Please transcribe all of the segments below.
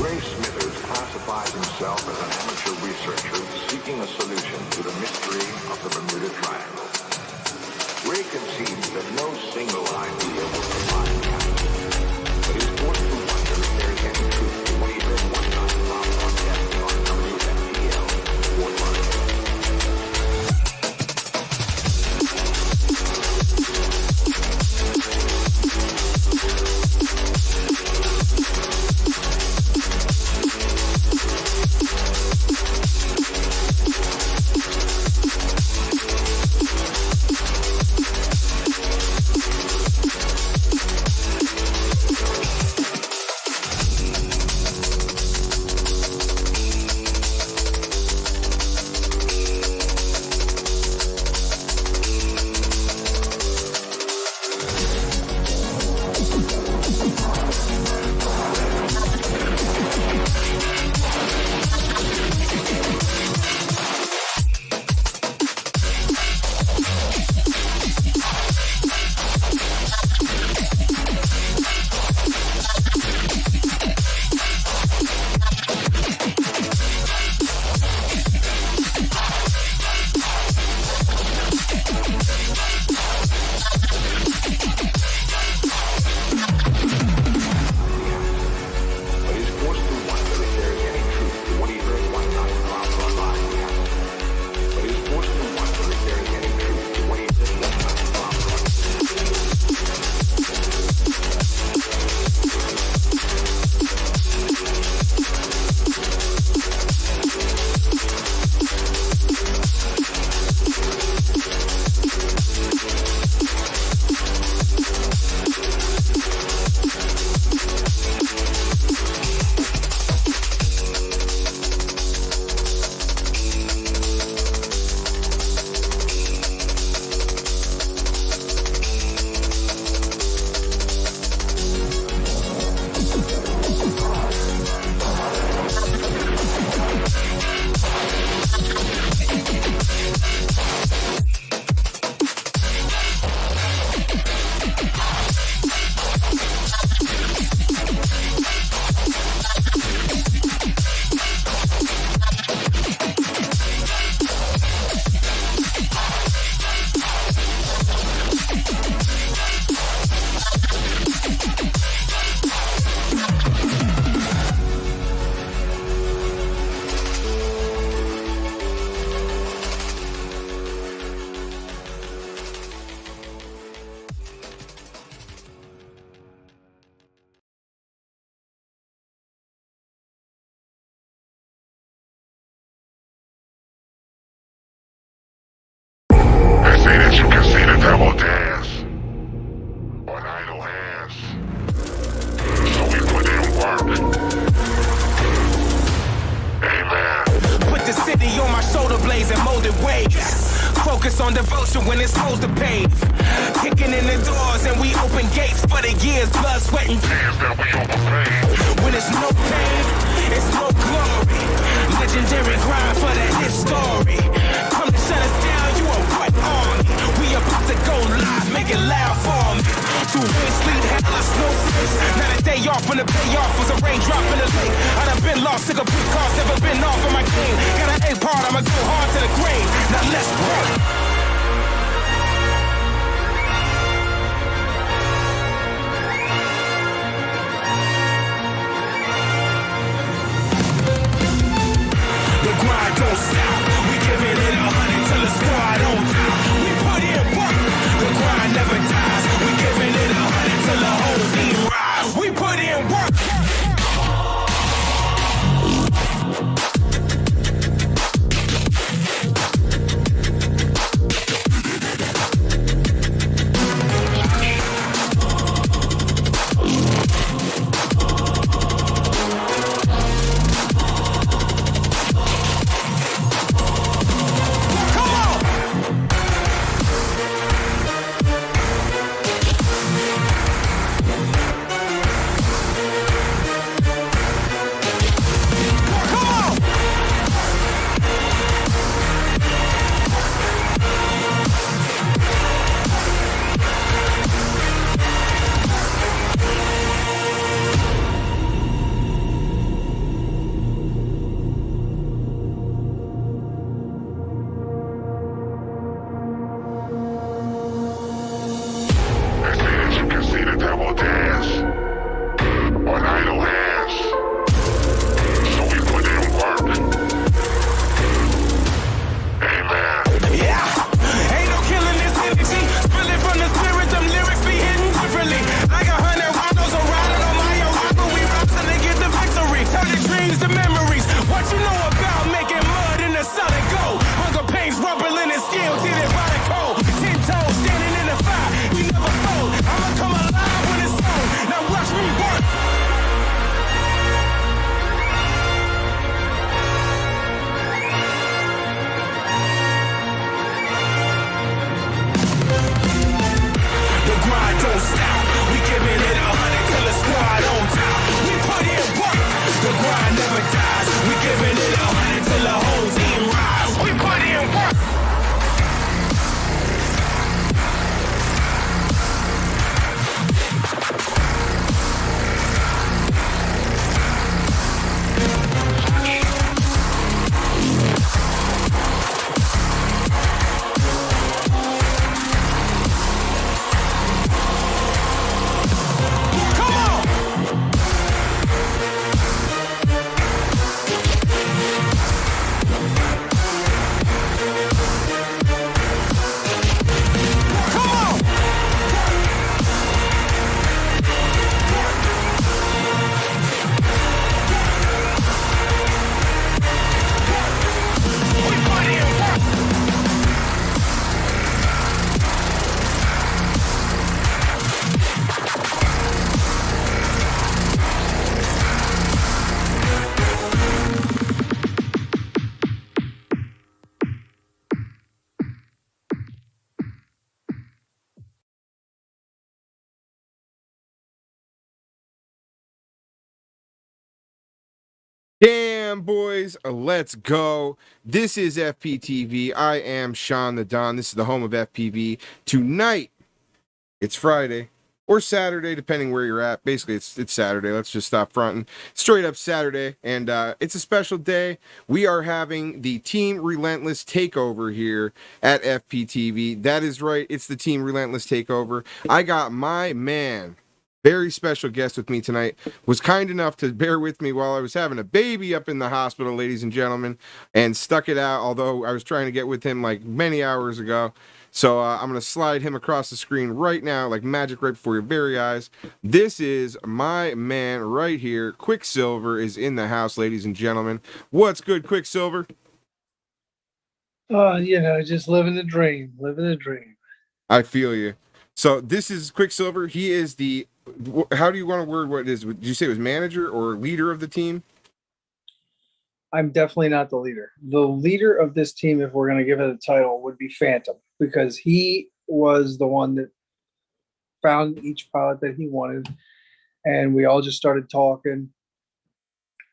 Ray Smithers classifies himself as an amateur researcher seeking a solution to the mystery of the Bermuda Triangle. Ray concedes that no single idea will provide the answer, but he's forced to wonder if there is any truth to what he heard one night while broadcasting on WFTL, Fort Lauderdale. as you can see the devil dance on idle hands. So we put in work. Amen. Put the city on my shoulder blades and molded waves. Focus on devotion when it's supposed to pave. Kicking in the doors and we open gates for the years, blood, sweat, and Tears that we overpaid. when it's no pain, it's no glory. Legendary grind for the hit story. Come to shut us down, you a what army? We about to go live, make it loud for me. Through wind, sleet, hail, or snowflakes. Not a day off when the payoff was a raindrop in the lake. I done been lost, took a big cost, never been off of my game. Got an A part, I'ma go hard to the grave. Now let's work. The grind don't stop. We giving it 100 till the squad on top. We put in work. The grind never dies. We giving it 100 till the whole team rise. We put in work. As you can see the devil dance on idle hands. So we put in work. Amen. Yeah, ain't no killing this energy. Spilling from the spirit, them lyrics be hitting differently. Like 100 rondos are riding on my Oracle. We rising to get the victory. Turning dreams to memories. What you know about making mud in the solid gold? Hunger pains rumbling and steel tinted by the cold. 10 toes standing in the fire. We never fold. I'ma come alive when it's on. Now watch me work. The grind don't stop. We giving it 100 till the squad on top. We put in work. The grind never dies. We giving it 100 till the whole team rise. We put in work. Come on. Come on. We put in work. Damn, boys, let's go. This is FPTV. I am Sean the Don. This is the home of FPV. Tonight, it's Friday or Saturday, depending where you're at. Basically, it's Saturday. Let's just stop fronting. Straight up Saturday, and it's a special day. We are having the Team Relentless takeover here at FPTV. That is right. It's the Team Relentless takeover. I got my man, very special guest with me tonight, was kind enough to bear with me while I was having a baby up in the hospital, ladies and gentlemen, and stuck it out, although I was trying to get with him like many hours ago. So I'm going to slide him across the screen right now, like magic, right before your very eyes. This is my man right here. Quicksilver is in the house, ladies and gentlemen. What's good, Quicksilver? Just living the dream, living the dream. I feel you. So this is Quicksilver. He is the. How do you want to word what it is? Did you say it was manager or leader of the team? I'm definitely not the leader. The leader of this team, if we're going to give it a title, would be Phantom, because he was the one that found each pilot that he wanted, and we all just started talking.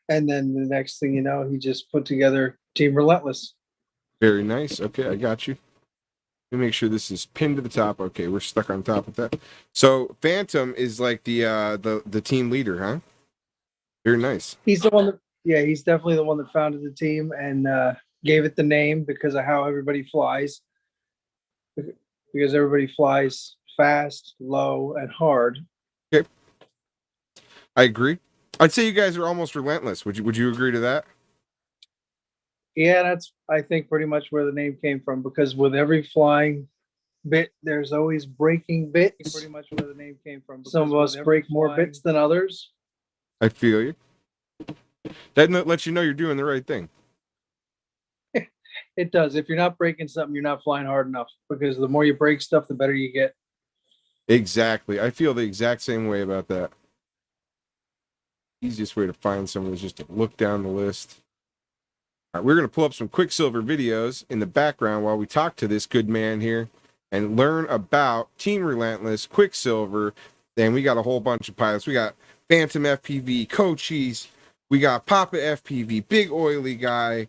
And then the next thing you know, he just put together Team Relentless. Very nice. Okay, I got you. Let me make sure this is pinned to the top. Okay, we're stuck on top of that. So Phantom is like the team leader, huh? Very nice. He's the one that, yeah, he's definitely the one that founded the team and gave it the name because of how everybody flies. Because everybody flies fast, low, and hard. Okay, I agree. I'd say you guys are almost relentless. Would you agree to that? Yeah, that's, I think, pretty much where the name came from, because with every flying bit, there's always breaking bits. Pretty much where the name came from. Some of us break more bits than others. I feel you. That lets you know you're doing the right thing. It does. If you're not breaking something, you're not flying hard enough, because the more you break stuff, the better you get. Exactly. I feel the exact same way about that. Easiest way to find someone is just to look down the list. All right, we're going to pull up some Quicksilver videos in the background while we talk to this good man here and learn about Team Relentless, Quicksilver. Then we got a whole bunch of pilots. We got Phantom FPV, Cochise. We got Papa FPV, Big Oily Guy.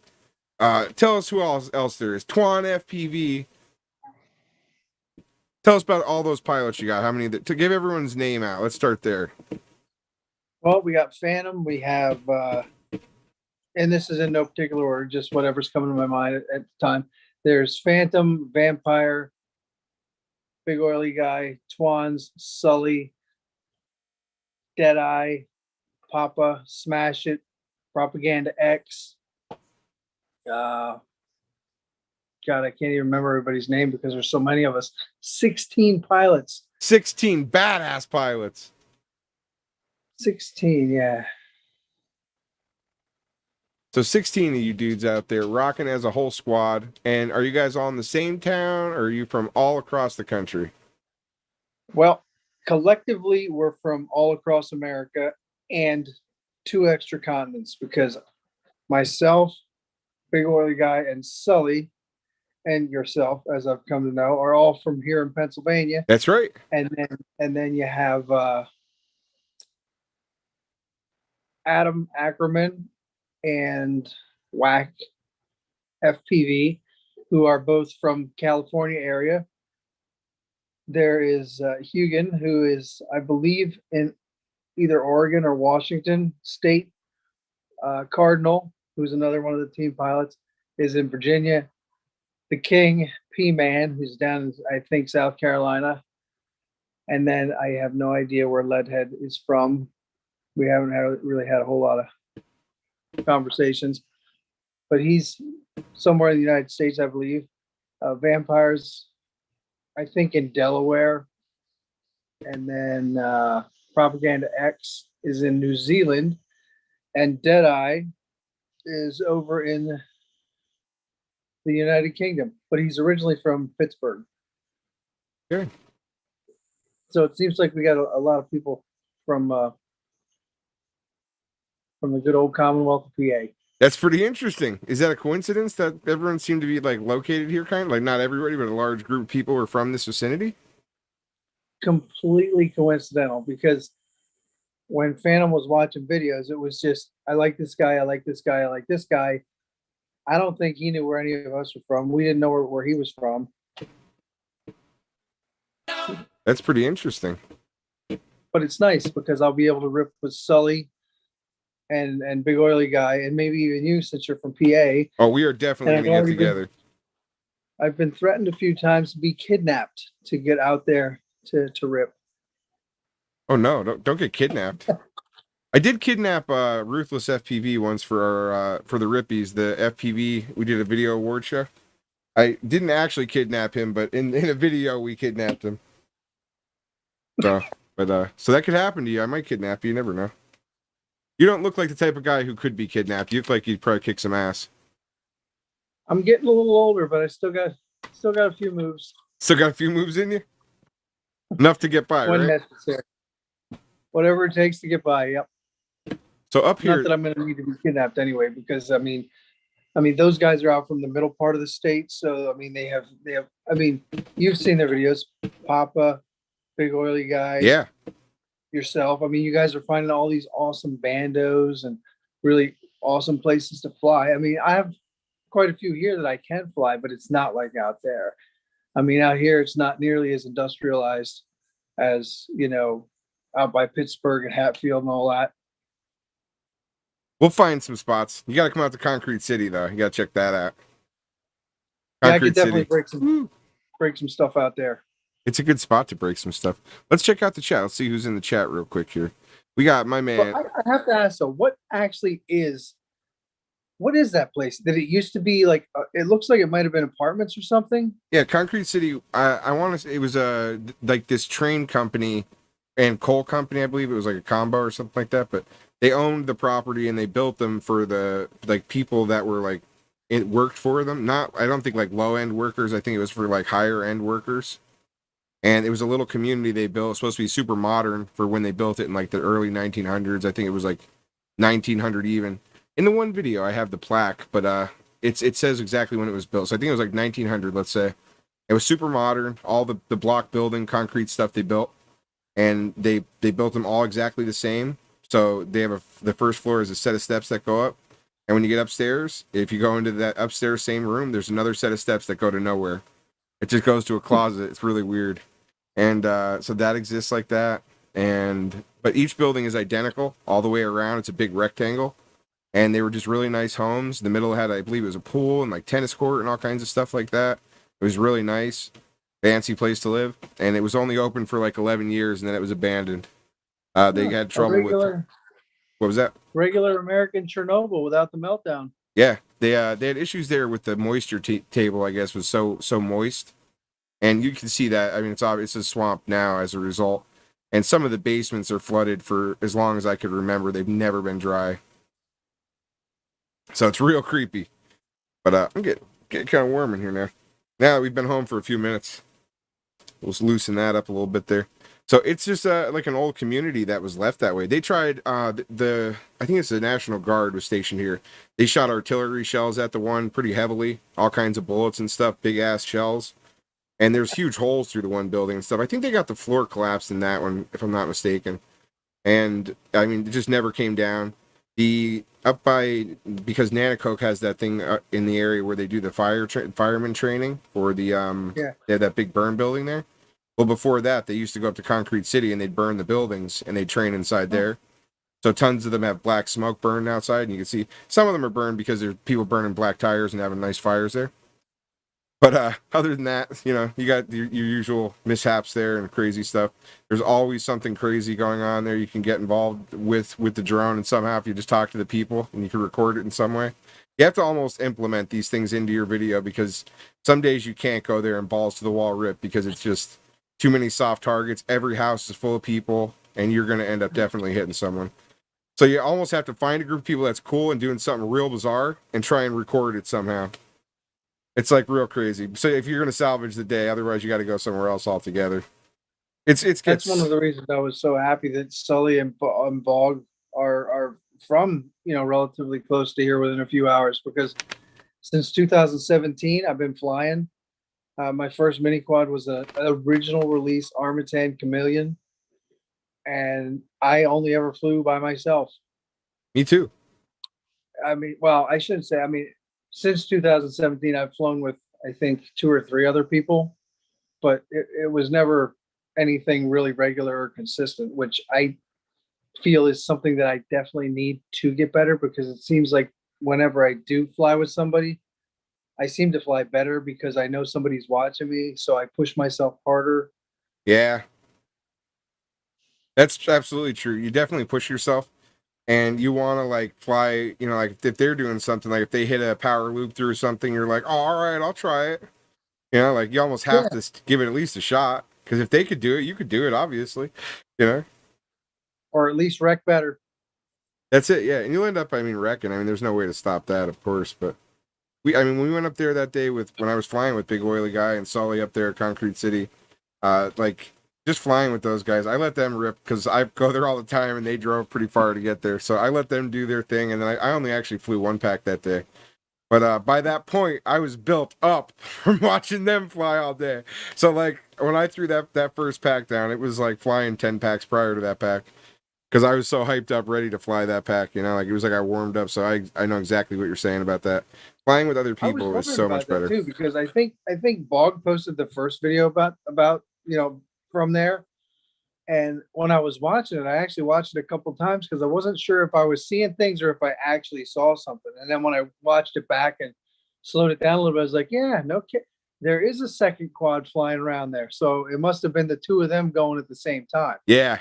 Tell us who else there is. Twan FPV. Tell us about all those pilots you got. How many? To give everyone's name out. Let's start there. Well, we got Phantom. We have, and this is in no particular order, just whatever's coming to my mind at the time. There's Phantom, Vampire, Big Oily Guy, Twans, Sully, Deadeye, Papa, Smash It, Propaganda X. God, I can't even remember everybody's name because there's so many of us. 16 pilots. 16 badass pilots. 16, yeah. So 16 of you dudes out there rocking as a whole squad. And are you guys all in the same town, or are you from all across the country? Well, collectively, we're from all across America and 2 extra continents, because myself, Big Oily Guy, and Sully, and yourself, as I've come to know, are all from here in Pennsylvania. That's right. And then you have Adam Ackerman and Whack FPV, who are both from California area. There is Hugan, who is, I believe, in either Oregon or Washington State. Cardinal, who's another one of the team pilots, is in Virginia. The King, P-Man, who's down in, I think, South Carolina. And then I have no idea where Leadhead is from. We haven't really had a whole lot of conversations. But he's somewhere in the United States, I believe. Vampires, I think, in Delaware. And then Propaganda X is in New Zealand. And Deadeye is over in the United Kingdom, but he's originally from Pittsburgh. Okay. So it seems like we got a lot of people from the good old Commonwealth of PA. That's pretty interesting. Is that a coincidence that everyone seemed to be like located here, kind of like not everybody, but a large group of people were from this vicinity? Completely coincidental, because when Phantom was watching videos, it was just, I like this guy, I like this guy, I like this guy. I don't think he knew where any of us were from. We didn't know where he was from. That's pretty interesting. But it's nice because I'll be able to rip with Sully and Big Oily Guy, and maybe even you, since you're from PA. Oh, we are definitely going to get together. I've been threatened a few times to be kidnapped to get out there to rip. Oh no, don't get kidnapped. I did kidnap Ruthless FPV once for our for the Rippies, the FPV. We did a video award show. I didn't actually kidnap him, but in a video we kidnapped him. So that could happen to you. I might kidnap you. You never know. You don't look like the type of guy who could be kidnapped. You look like you'd probably kick some ass. I'm getting a little older, but I still got a few moves. Still got a few moves in you? Enough to get by, when right? necessary. Whatever it takes to get by. Yep. So up Not here, that I'm going to need to be kidnapped anyway, because I mean, those guys are out from the middle part of the state, so I mean, they have. I mean, you've seen their videos, Papa, big oily guy, yeah. yourself. I mean, you guys are finding all these awesome bandos and really awesome places to fly. I mean, I have quite a few here that I can fly, but it's not like out there. I mean, out here, it's not nearly as industrialized as, out by Pittsburgh and Hatfield and all that. We'll find some spots. You got to come out to Concrete City, though. You got to check that out. Yeah, I Concrete could definitely City. break some stuff out there. It's a good spot to break some stuff. Let's check out the chat. Let's see who's in the chat real quick here. We got my man. But I have to ask, though, what is that place? Did it used to be like, it looks like it might have been apartments or something? Yeah, Concrete City. I want to say it was like this train company and coal company. I believe it was like a combo or something like that. But they owned the property and they built them for the like people that were like it worked for them. I don't think like low end workers. I think it was for like higher end workers. And it was a little community they built. It was supposed to be super modern for when they built it in like the early 1900s. I think it was like 1900 even. In the one video, I have the plaque, but it says exactly when it was built. So I think it was like 1900, let's say. It was super modern. All the block building, concrete stuff they built. And they built them all exactly the same. So they have the first floor is a set of steps that go up. And when you get upstairs, if you go into that upstairs same room, there's another set of steps that go to nowhere. It just goes to a closet. It's really weird. And so that exists like that. But each building is identical all the way around. It's a big rectangle. And they were just really nice homes. The middle had, I believe it was a pool and like tennis court and all kinds of stuff like that. It was really nice. Fancy place to live. And it was only open for like 11 years and then it was abandoned. They had trouble with... What was that? Regular American Chernobyl without the meltdown. Yeah. They had issues there with the moisture table, I guess, was so moist. And you can see that. I mean, it's obvious it's a swamp now as a result. And some of the basements are flooded for as long as I could remember. They've never been dry. So it's real creepy. But I'm getting kind of warm in here now. Now that we've been home for a few minutes. We'll loosen that up a little bit there. So it's just like an old community that was left that way. They tried, I think it's the National Guard was stationed here. They shot artillery shells at the one pretty heavily. All kinds of bullets and stuff. Big ass shells. And there's huge holes through the one building and stuff. I think they got the floor collapsed in that one, if I'm not mistaken. And, I mean, it just never came down. Because Nanacoke has that thing in the area where they do the fireman training for the, they have that big burn building there. Well, before that, they used to go up to Concrete City and they'd burn the buildings and they'd train inside there. So tons of them have black smoke burned outside. And you can see some of them are burned because there's people burning black tires and having nice fires there. But other than that, you got your usual mishaps there and crazy stuff. There's always something crazy going on there. You can get involved with the drone, and somehow if you just talk to the people and you can record it in some way. You have to almost implement these things into your video because some days you can't go there and balls to the wall rip because it's just too many soft targets. Every house is full of people, and you're going to end up definitely hitting someone. So you almost have to find a group of people that's cool and doing something real bizarre and try and record it somehow. It's like real crazy. So if you're going to salvage the day, otherwise you got to go somewhere else altogether. That's one of the reasons I was so happy that Sully and Bog are from, relatively close to here within a few hours, because since 2017, I've been flying. My first mini quad was an original release Armitan Chameleon, and I only ever flew by myself. Me too. I mean, well, I shouldn't say. I mean, since 2017, I've flown with, I think, 2 or 3 other people, but it was never anything really regular or consistent, which I feel is something that I definitely need to get better, because it seems like whenever I do fly with somebody, I seem to fly better because I know somebody's watching me, so I push myself harder. Yeah. That's absolutely true. You definitely push yourself. And you want to like fly, like if they're doing something, like if they hit a power loop through something, you're like, oh, all right, I'll try it. Like you almost have to give it at least a shot, because if they could do it, you could do it, obviously, or at least wreck better. That's it. Yeah. And you'll end up, wrecking. There's no way to stop that, of course, but I mean, when we went up there that day when I was flying with Big Oily Guy and Sully up there at Concrete City, like just flying with those guys, I let them rip because I go there all the time and they drove pretty far to get there. So I let them do their thing, and then I only actually flew one pack that day. But by that point, I was built up from watching them fly all day. So like when I threw that first pack down, it was like flying 10 packs prior to that pack because I was so hyped up, ready to fly that pack. You know, like it was like I warmed up. So I know exactly what you're saying about that. Flying with other I was people is wondering so about much that better. too, because I think Bog posted the first video about from there. And when I was watching it, I actually watched it a couple times because I wasn't sure if I was seeing things or if I actually saw something. And then when I watched it back and slowed it down a little bit, I was like, yeah, no kid. There is a second quad flying around there. So it must have been the two of them going at the same time. Yeah.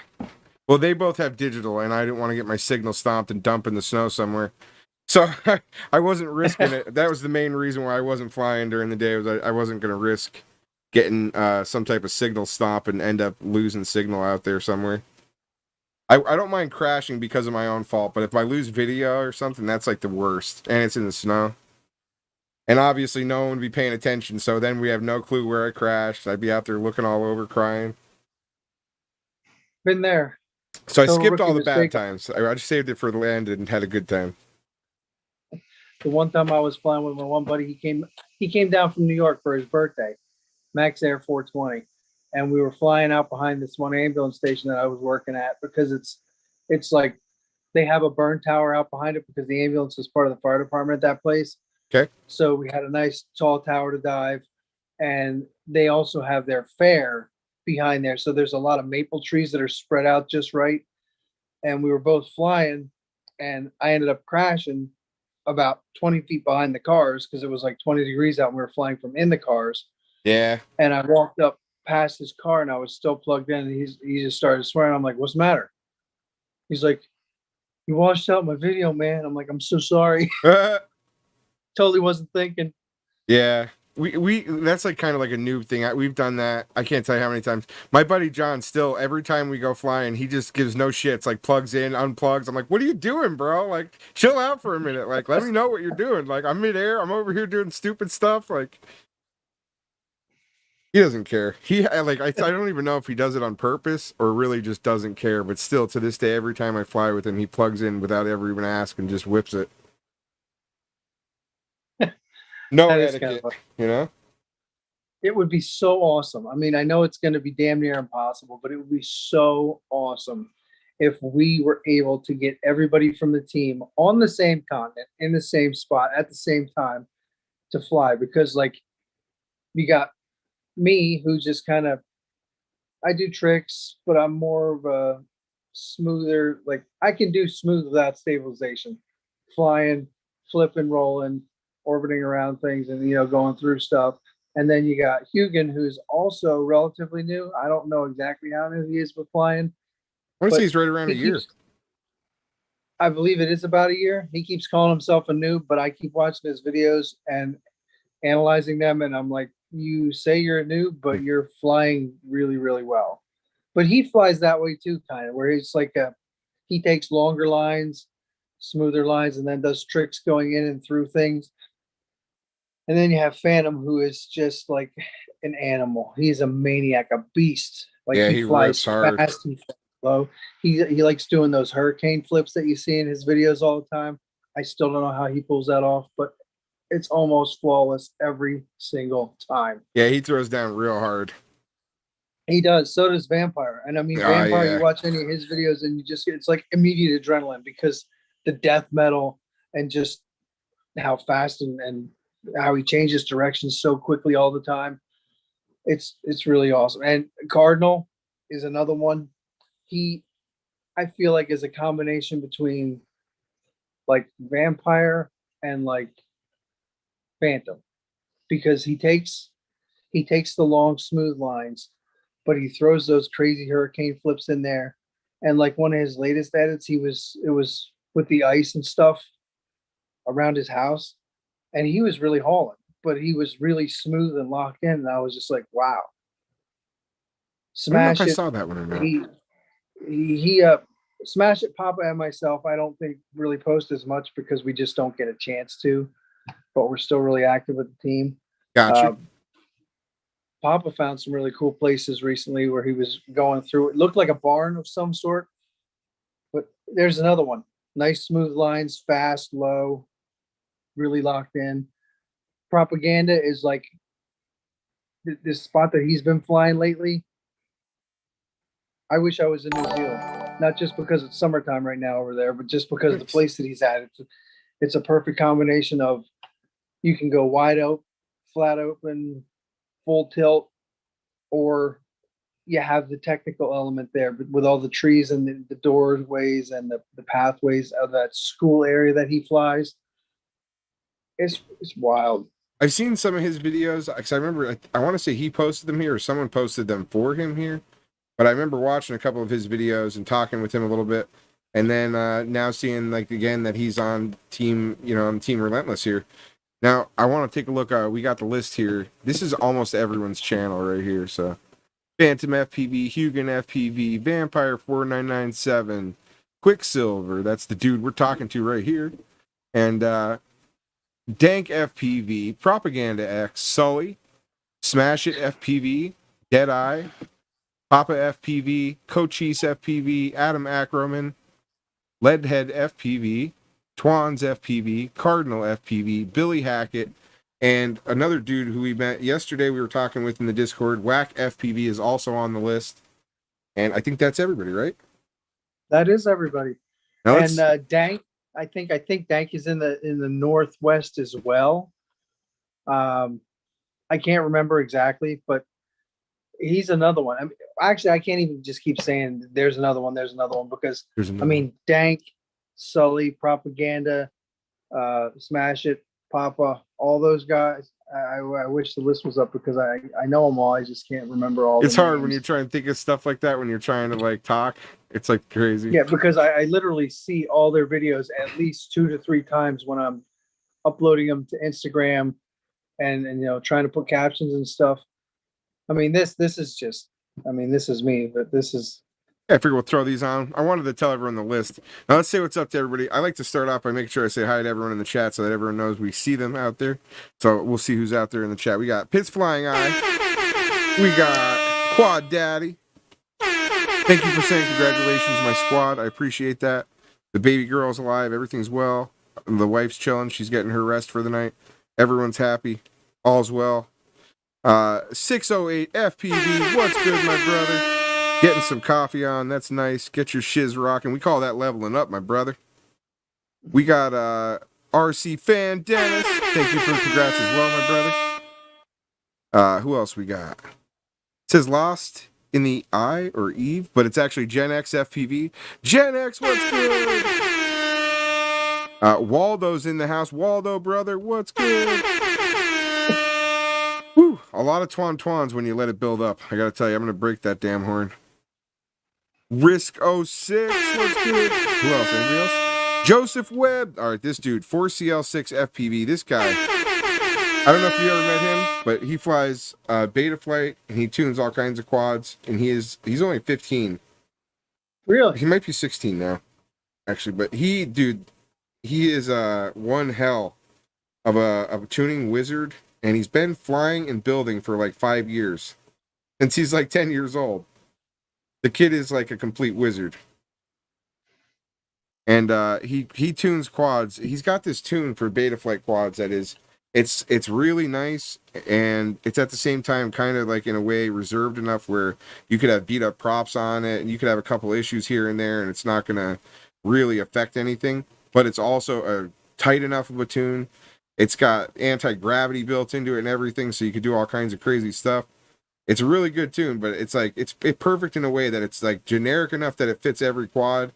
Well, they both have digital, and I didn't want to get my signal stomped and dump in the snow somewhere. So I wasn't risking it. That was the main reason why I wasn't flying during the day. Was I wasn't going to risk getting some type of signal stop and end up losing signal out there somewhere. I don't mind crashing because of my own fault, but if I lose video or something, that's like the worst. And it's in the snow. And obviously no one would be paying attention, so then we have no clue where I crashed. I'd be out there looking all over crying. Been there. So I Total skipped all rookie the bad mistake. times. I just saved it for the land and had a good time. The one time I was flying with my one buddy, he came down from New York for his birthday, Max Air 420, and we were flying out behind this one ambulance station that I was working at because it's like they have a burn tower out behind it because the ambulance is part of the fire department at that place. Okay. So we had a nice tall tower to dive, and they also have their fair behind there. So there's a lot of maple trees that are spread out just right. And we were both flying, and I ended up crashing about 20 feet behind the cars because it was like 20 degrees out and we were flying from in the cars. Yeah. And I walked up past his car and I was still plugged in, and he just started swearing. I'm like, what's the matter? He's like, you washed out my video, man. I'm like, I'm so sorry. Totally wasn't thinking. Yeah. We that's like kind of like a noob thing. We've done that. I can't tell you how many times. My buddy John still, every time we go flying, he just gives no shits. Like plugs in, unplugs. I'm like, what are you doing, bro? Like, chill out for a minute. Like, let me know what you're doing. Like, I'm midair. I'm over here doing stupid stuff. Like, he doesn't care. I don't even know if he does it on purpose or really just doesn't care. But still, to this day, every time I fly with him, he plugs in without ever even asking, just whips it. No etiquette, you know? It would be so awesome. I mean, I know it's going to be damn near impossible, but it would be so awesome if we were able to get everybody from the team on the same continent, in the same spot, at the same time to fly. Because, like, you got me, who just kind of, I do tricks, but I'm more of a smoother, like, I can do smooth without stabilization, flying, flipping, rolling, orbiting around things and going through stuff. And then you got Hugan, who's also relatively new. I don't know exactly how new he is with flying. I want to say he's right around a year. I believe it is about a year. He keeps calling himself a noob, but I keep watching his videos and analyzing them, and I'm like, you say you're a noob, but you're flying really, really well. But he flies that way too, kind of, where he's like he takes longer lines, smoother lines, and then does tricks going in and through things. And then you have Phantom, who is just like an animal. He's a maniac, a beast. Like, yeah, he flies hard. fast, he flies low. He likes doing those hurricane flips that you see in his videos all the time. I still don't know how he pulls that off, but it's almost flawless every single time. Yeah, he throws down real hard. He does. So does Vampire. And I mean, Vampire, yeah. You watch any of his videos and it's like immediate adrenaline because the death metal and just how fast and how he changes directions so quickly all the time. It's really awesome. And Cardinal is another one. I feel like is a combination between like Vampire and like Phantom, because he takes the long smooth lines, but he throws those crazy hurricane flips in there. And like one of his latest edits, it was with the ice and stuff around his house, and he was really hauling, but he was really smooth and locked in. And I was just like, wow. Smash I don't know if It. I saw that one or not. He Smash It, Papa and myself, I don't think really post as much because we just don't get a chance to. but we're still really active with the team. Gotcha. Papa found some really cool places recently where he was going through. It looked like a barn of some sort, but there's another one. Nice smooth lines, fast, low, really locked in. Propaganda is like this spot that he's been flying lately. I wish I was in New Zealand, not just because it's summertime right now over there, but just because of the place that he's at. It's a perfect combination of you can go wide open, flat open, full tilt, or you have the technical element there, but with all the trees and the doorways and the pathways of that school area that he flies. It's wild. I've seen some of his videos because I remember I want to say he posted them here or someone posted them for him here, but I remember watching a couple of his videos and talking with him a little bit, and then now seeing like again that he's on team, on Team Relentless here. Now I want to take a look. We got the list here. This is almost everyone's channel right here. So Phantom FPV, Hugin FPV, Vampire 4997, Quicksilver. That's the dude we're talking to right here, and Dank FPV, Propaganda X, Sully, Smash It FPV, Deadeye, Papa FPV, Cochise FPV, Adam Ackerman, Leadhead FPV, Twans FPV, Cardinal FPV, Billy Hackett, and another dude who we met yesterday we were talking with in the Discord, Whack FPV, is also on the list. And I think that's everybody, right? That is everybody. Now and Dank, I think Dank is in the Northwest as well. I can't remember exactly, but he's another one. I mean, actually, I can't even just keep saying there's another one because I mean Dank, Sully, Propaganda, Smash It, Papa, all those guys. I wish the list was up because I know them all. I just can't remember all. It's hard when you're trying to think of stuff like that when you're trying to like talk. It's like crazy. Yeah, because I literally see all their videos at least 2 to 3 times when I'm uploading them to Instagram and trying to put captions and stuff. I mean, this is just, this is me, but this is. I figure we'll throw these on. I wanted to tell everyone the list. Now let's say what's up to everybody. I like to start off by making sure I say hi to everyone in the chat so that everyone knows we see them out there. So we'll see who's out there in the chat. We got Pitts Flying Eye. We got Quad Daddy. Thank you for saying congratulations, my squad. I appreciate that. The baby girl's alive. Everything's well. The wife's chilling. She's getting her rest for the night. Everyone's happy. All's well. 608 FPV. What's good, my brother? Getting some coffee on. That's nice. Get your shiz rocking. We call that leveling up, my brother. We got RC Fan Dennis. Thank you for the congrats as well, my brother. Who else we got? It says Lost in the I or Eve, but it's actually Gen X FPV. Gen X, what's good? Waldo's in the house. Waldo, brother, what's good? Whew, a lot of twans when you let it build up. I gotta tell you, I'm gonna break that damn horn. Risk 06, what's good? Who else? Anybody else? Joseph Webb. All right, this dude, 4CL6 FPV. This guy, I don't know if you ever met him, but he flies beta flight and he tunes all kinds of quads. And he's only 15. Really? He might be 16 now, actually. But he is one hell of a tuning wizard, and he's been flying and building for like 5 years since he's like 10 years old. The kid is like a complete wizard. And he tunes quads. He's got this tune for beta flight quads that is it's really nice, and it's at the same time kind of like in a way reserved enough where you could have beat up props on it and you could have a couple issues here and there and it's not gonna really affect anything. But it's also a tight enough of a tune. It's got anti-gravity built into it and everything, so you could do all kinds of crazy stuff. It's a really good tune, but it's like it's perfect in a way that it's like generic enough that it fits every quad,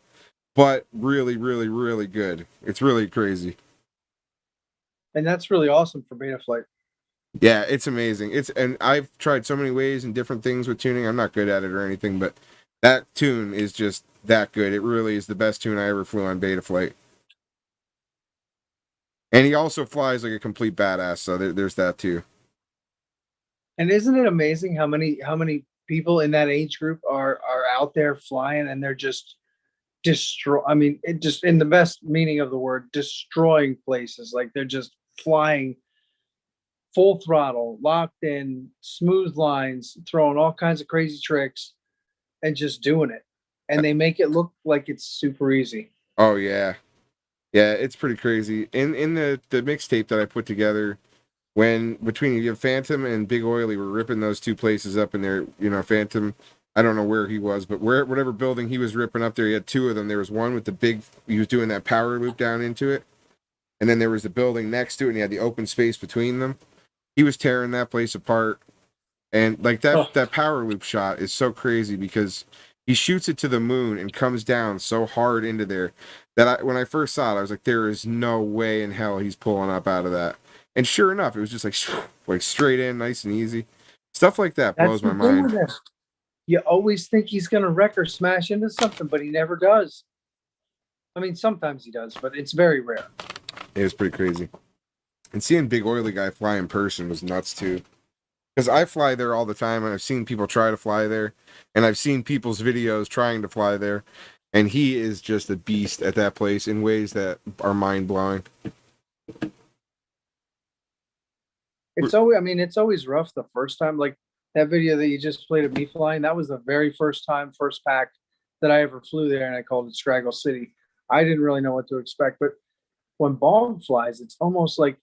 but really, really, really good. It's really crazy. And that's really awesome for beta flight. Yeah, it's amazing. And I've tried so many ways and different things with tuning. I'm not good at it or anything, but that tune is just that good. It really is the best tune I ever flew on beta flight. And he also flies like a complete badass, so there's that too. And isn't it amazing how many people in that age group are out there flying and they're just it just in the best meaning of the word, destroying places. Like they're just flying full throttle, locked in, smooth lines, throwing all kinds of crazy tricks, and just doing it. And they make it look like it's super easy. Oh yeah. Yeah, it's pretty crazy. In the mixtape that I put together, when between Phantom and Big Oily were ripping those two places up in there, Phantom, I don't know where he was, but whatever building he was ripping up there, he had two of them. There was one with the big, he was doing that power loop down into it, and then there was the building next to it, and he had the open space between them. He was tearing that place apart, and like that power loop shot is so crazy because he shoots it to the moon and comes down so hard into there that when I first saw it, I was like, there is no way in hell he's pulling up out of that. And sure enough, it was just like straight in, nice and easy. Stuff like that blows my mind. You always think he's going to wreck or smash into something, but he never does. I mean, sometimes he does, but it's very rare. It was pretty crazy. And seeing Big Oily Guy fly in person was nuts too. Because I fly there all the time, and I've seen people try to fly there, and I've seen people's videos trying to fly there, and he is just a beast at that place in ways that are mind-blowing. It's always rough the first time. Like that video that you just played of me flying, that was the very first pack that I ever flew there, and I called it Straggle City. I didn't really know what to expect, but when Bog flies, it's almost like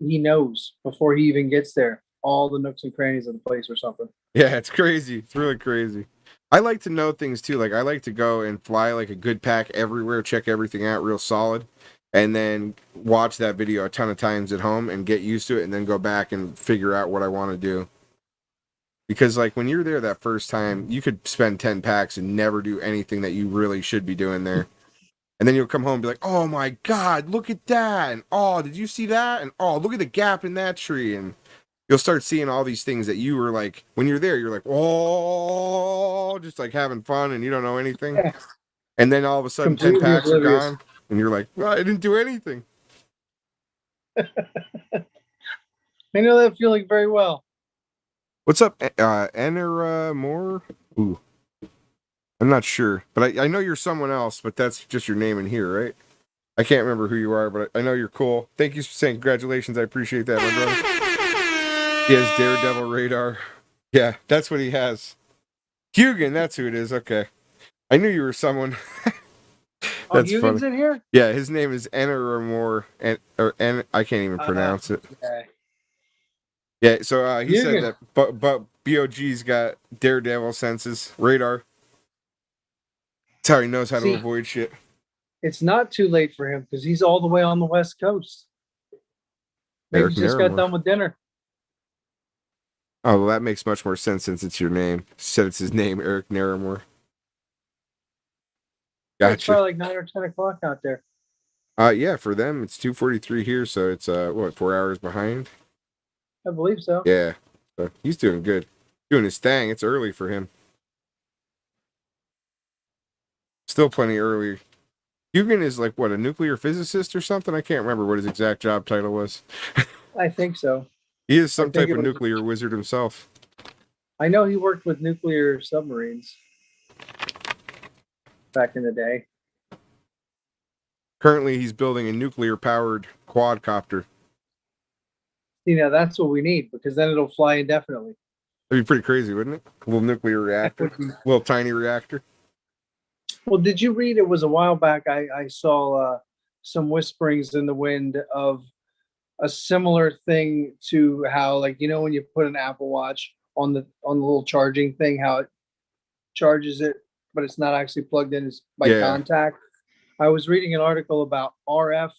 he knows before he even gets there all the nooks and crannies of the place or something. Yeah, it's crazy. It's really crazy. I like to know things too. Like I like to go and fly like a good pack everywhere, check everything out real solid, and then watch that video a ton of times at home and get used to it, and then go back and figure out what I want to do. Because like when you're there that first time, you could spend 10 packs and never do anything that you really should be doing there. And then you'll come home and be like, oh my God, look at that. And oh, did you see that? And oh, look at the gap in that tree. And you'll start seeing all these things that you were like, when you're there, you're like, oh, just like having fun and you don't know anything. And then all of a sudden, completely 10 packs oblivious. Are gone. And you're like, well, I didn't do anything. I know that feeling very well. What's up, Enner Moore? Ooh. I'm not sure, but I know you're someone else, but that's just your name in here, right? I can't remember who you are, but I know you're cool. Thank you for saying congratulations. I appreciate that, my brother. He has Daredevil radar. Yeah, that's what he has. Hugan, that's who it is. Okay. I knew you were someone. That's Hugan's funny. In here? Yeah, his name is Enner or Moore, I can't even pronounce it. Okay. Yeah, so he said that but BOG's got Daredevil senses, radar. That's how he knows how to avoid shit. It's not too late for him because he's all the way on the West Coast. Maybe he just got done with dinner. Oh, well, that makes much more sense since it's your name. Said it's his name, Eric Naramore. Gotcha. It's probably like 9 or 10 o'clock out there. Yeah, for them it's 2:43 here, so it's 4 hours behind. I believe so. Yeah, so he's doing good, doing his thing. It's early for him. Still plenty early. Hugan is like what, a nuclear physicist or something? I can't remember what his exact job title was. I think so. He is some type of nuclear wizard himself. I know he worked with nuclear submarines back in the day. Currently, he's building a nuclear-powered quadcopter. See, now that's what we need, because then it'll fly indefinitely. That'd be pretty crazy, wouldn't it? A little nuclear reactor. Little tiny reactor. Well, did you read, it was a while back, I saw some whisperings in the wind of a similar thing to how, like, you know, when you put an Apple Watch on the little charging thing, how it charges it, but it's not actually plugged in, it's by contact. I was reading an article about RF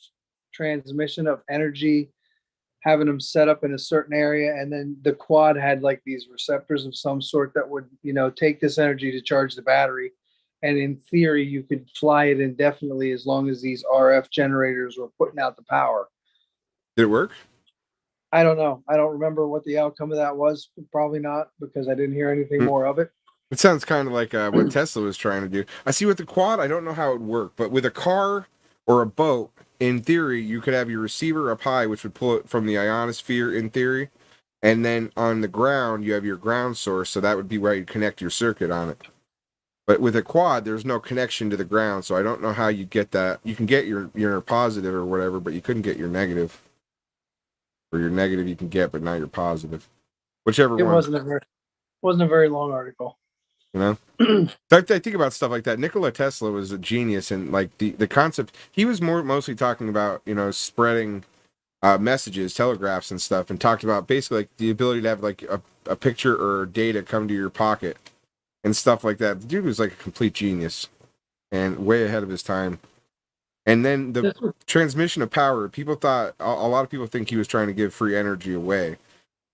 transmission of energy, having them set up in a certain area, and then the quad had like these receptors of some sort that would, you know, take this energy to charge the battery. And in theory, you could fly it indefinitely as long as these RF generators were putting out the power. Did it work? I don't know. I don't remember what the outcome of that was. Probably not, because I didn't hear anything more of it. It sounds kind of like what Tesla was trying to do. I see with the quad, I don't know how it would work, but with a car or a boat, in theory, you could have your receiver up high, which would pull it from the ionosphere in theory. And then on the ground, you have your ground source, so that would be where you connect your circuit on it. But with a quad, there's no connection to the ground, so I don't know how you get that. You can get your positive or whatever, but you couldn't get your negative. Or your negative you can get, but not your positive. Whichever It one. wasn't a very long article. You know? I think about stuff like that. Nikola Tesla was a genius, and like the concept, he was mostly talking about, you know, spreading messages, telegraphs and stuff, and talked about basically like the ability to have like a picture or data come to your pocket and stuff like that. The dude was like a complete genius and way ahead of his time. And then the transmission of power, people thought, a lot of people think he was trying to give free energy away.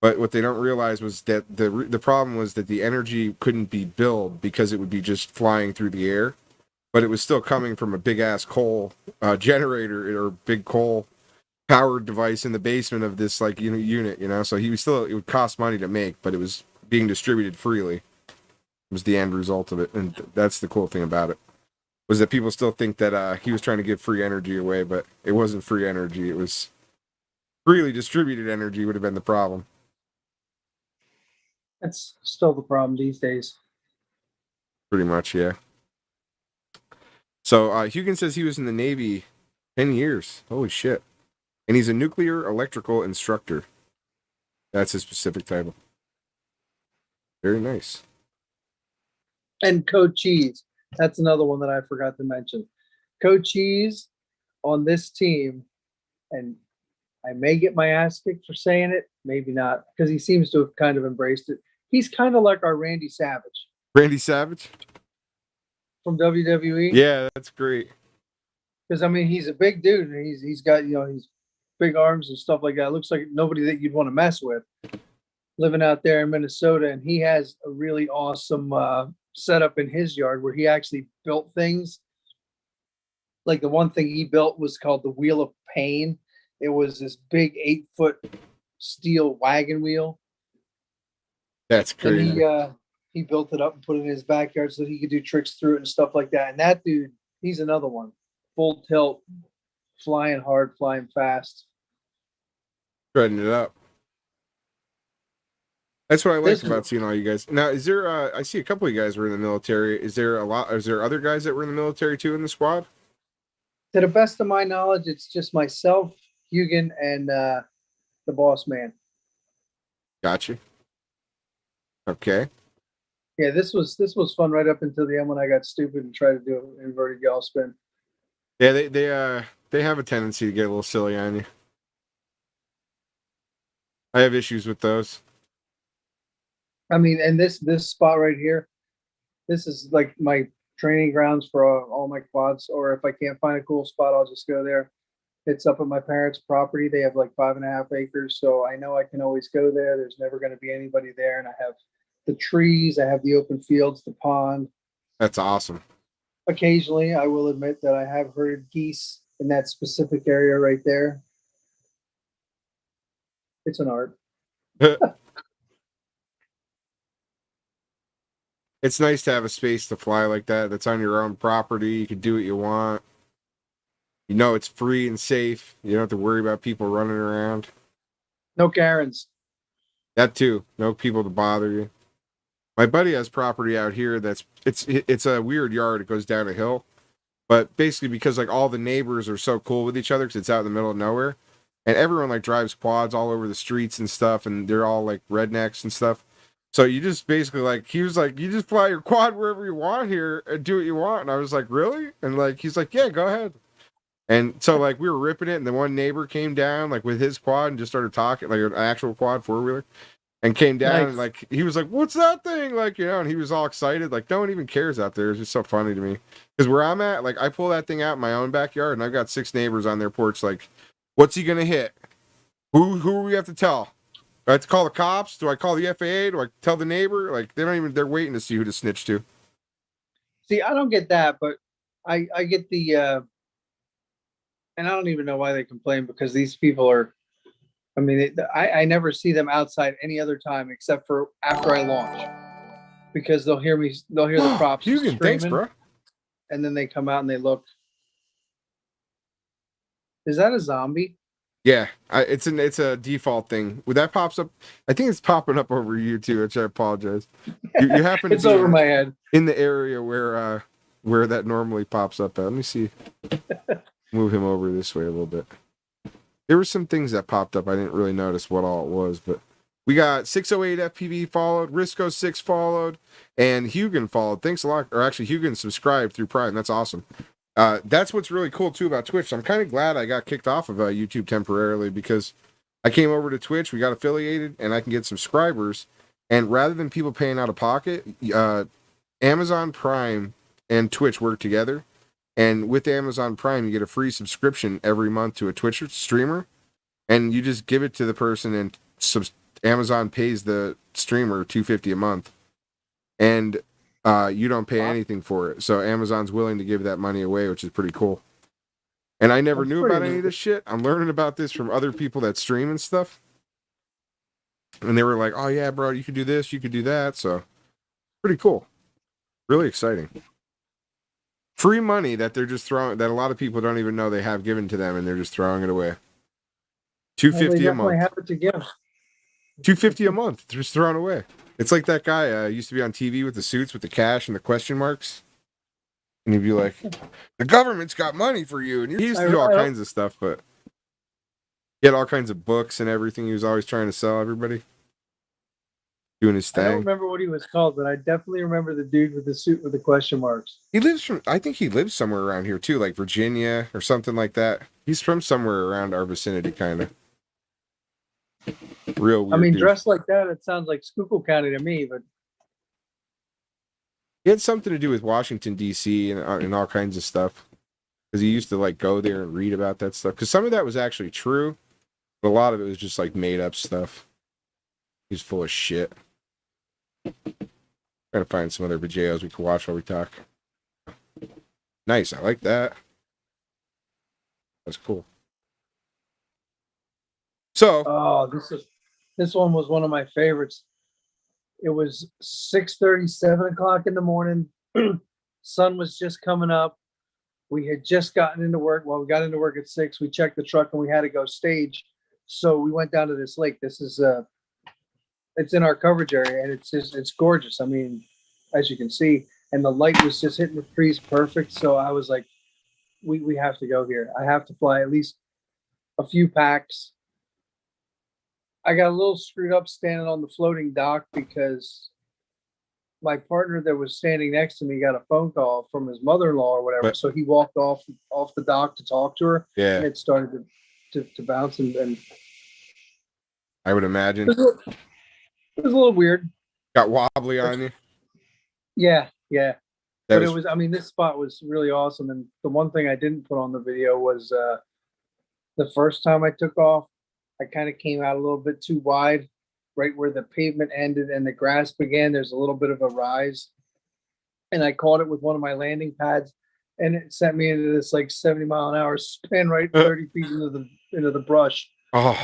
But what they don't realize was that the problem was that the energy couldn't be billed because it would be just flying through the air. But it was still coming from a big ass coal generator or big coal powered device in the basement of this like unit, you know. So he was still, it would cost money to make, but it was being distributed freely. Was the end result of it, and that's the cool thing about it. Was that people still think that he was trying to give free energy away, but it wasn't free energy. It was freely distributed energy would have been the problem. That's still the problem these days. Pretty much, yeah. So Hugan says he was in the Navy 10 years. Holy shit. And he's a nuclear electrical instructor. That's his specific title. Very nice. And Code Cheese. That's another one that I forgot to mention. Code Cheese on this team, and I may get my ass kicked for saying it, maybe not, because he seems to have kind of embraced it. He's kind of like our Randy Savage. Randy Savage? From WWE? Yeah, that's great. Because, I mean, he's a big dude, and he's got, you know, he's big arms and stuff like that. Looks like nobody that you'd want to mess with living out there in Minnesota. And he has a really awesome setup in his yard where he actually built things. Like the one thing he built was called the Wheel of Pain. It was this big 8-foot steel wagon wheel. That's crazy. And he built it up and put it in his backyard so that he could do tricks through it and stuff like that. And that dude, he's another one. Full tilt, flying hard, flying fast. Shredding it up. That's what I like about seeing all you guys. Now, is there, I see a couple of you guys were in the military. Is there other guys that were in the military too in the squad? To the best of my knowledge, it's just myself, Hugan, and the boss man. Gotcha. Okay. Yeah, this was fun right up until the end when I got stupid and tried to do an inverted yaw spin. Yeah, they have a tendency to get a little silly on you. I have issues with those. I mean, and this spot right here, this is like my training grounds for all my quads. Or if I can't find a cool spot, I'll just go there. It's up at my parents' property. They have like 5.5 acres, so I know I can always go there. There's never going to be anybody there, and I have the trees, I have the open fields, the pond. That's awesome. Occasionally, I will admit that I have herded geese in that specific area right there. It's an art. It's nice to have a space to fly like that. That's on your own property. You can do what you want. You know it's free and safe. You don't have to worry about people running around. No Karens. That too. No people to bother you. My buddy has property out here it's a weird yard. It goes down a hill. But basically because like all the neighbors are so cool with each other because it's out in the middle of nowhere. And everyone like drives quads all over the streets and stuff, and they're all like rednecks and stuff. So you just basically like, he was like, you just fly your quad wherever you want here and do what you want. And I was like, really? And like, he's like, yeah, go ahead. And so like we were ripping it, and the one neighbor came down like with his quad and just started talking, like an actual quad 4-wheeler, and came down. Nice. And like he was like, what's that thing? Like, you know, and he was all excited. Like no one even cares out there. It's just so funny to me. Because where I'm at, like I pull that thing out in my own backyard, and I've got 6 neighbors on their porch. Like, what's he gonna hit? Who do we have to tell? Do I have to call the cops? Do I call the FAA? Do I tell the neighbor? Like they're waiting to see who to snitch to. See, I don't get that, but I get the and I don't even know why they complain, because these people are, I mean, I never see them outside any other time except for after I launch, because they'll hear the props Hugan, thanks, bro. And then they come out and they look. Is that a zombie? Yeah, it's a default thing. When that pops up, I think it's popping up over you too, which I apologize. You happen to It's be over my head. in the area where that normally pops up at. Let me see. Move him over this way a little bit. There were some things that popped up. I didn't really notice what all it was, but we got 608 FPV followed, Risco 6 followed, and Hugan followed. Thanks a lot. Or actually, Hugan subscribed through Prime. That's awesome. That's what's really cool too about Twitch. I'm kind of glad I got kicked off of YouTube temporarily because I came over to Twitch, we got affiliated, and I can get subscribers. And rather than people paying out of pocket, Amazon Prime and Twitch work together. And with Amazon Prime, you get a free subscription every month to a Twitch streamer, and you just give it to the person, and Amazon pays the streamer $250 a month, and you don't pay anything for it. So Amazon's willing to give that money away, which is pretty cool. And I never knew about any of this shit. I'm learning about this from other people that stream and stuff. And they were like, "Oh yeah, bro, you could do this, you could do that." So pretty cool. Really exciting. Free money that they're just throwing, that a lot of people don't even know they have given to them, and they're just throwing it away. $250 a month. Have it to give. $250 a month, just thrown away. It's like that guy used to be on TV with the suits with the cash and the question marks, and he'd be like, "The government's got money for you," and he used to do all kinds of stuff, but he had all kinds of books and everything. He was always trying to sell everybody, doing his thing. I don't remember what he was called, but I definitely remember the dude with the suit with the question marks. I think he lives somewhere around here too, like Virginia or something like that. He's from somewhere around our vicinity, kind of. Real weird. I mean, dude. Dressed like that, it sounds like Schuylkill County to me, but he had something to do with Washington D.C. and all kinds of stuff, because he used to like go there and read about that stuff. Because some of that was actually true, but a lot of it was just like made up stuff. He's full of shit. Trying to find some other videos we can watch while we talk. Nice, I like that. That's cool. So, this one was one of my favorites. It was 6:30, 7 o'clock in the morning. Sun was just coming up. We had just gotten into work. Well, we got into work at 6. We checked the truck and we had to go stage. So we went down to this lake. This is it's in our coverage area, and it's gorgeous. I mean, as you can see, and the light was just hitting the trees perfect. So I was like, we have to go here. I have to fly at least a few packs. I got a little screwed up standing on the floating dock because my partner that was standing next to me got a phone call from his mother-in-law or whatever. So he walked off the dock to talk to her. yeah, and it started to bounce, and I would imagine it was a little weird. Got wobbly on you. Yeah. But it was, I mean, this spot was really awesome. And the one thing I didn't put on the video was the first time I took off, I kind of came out a little bit too wide, right where the pavement ended and the grass began. There's a little bit of a rise. And I caught it with one of my landing pads, and it sent me into this like 70-mile-an-hour spin right 30 feet into the brush. Oh,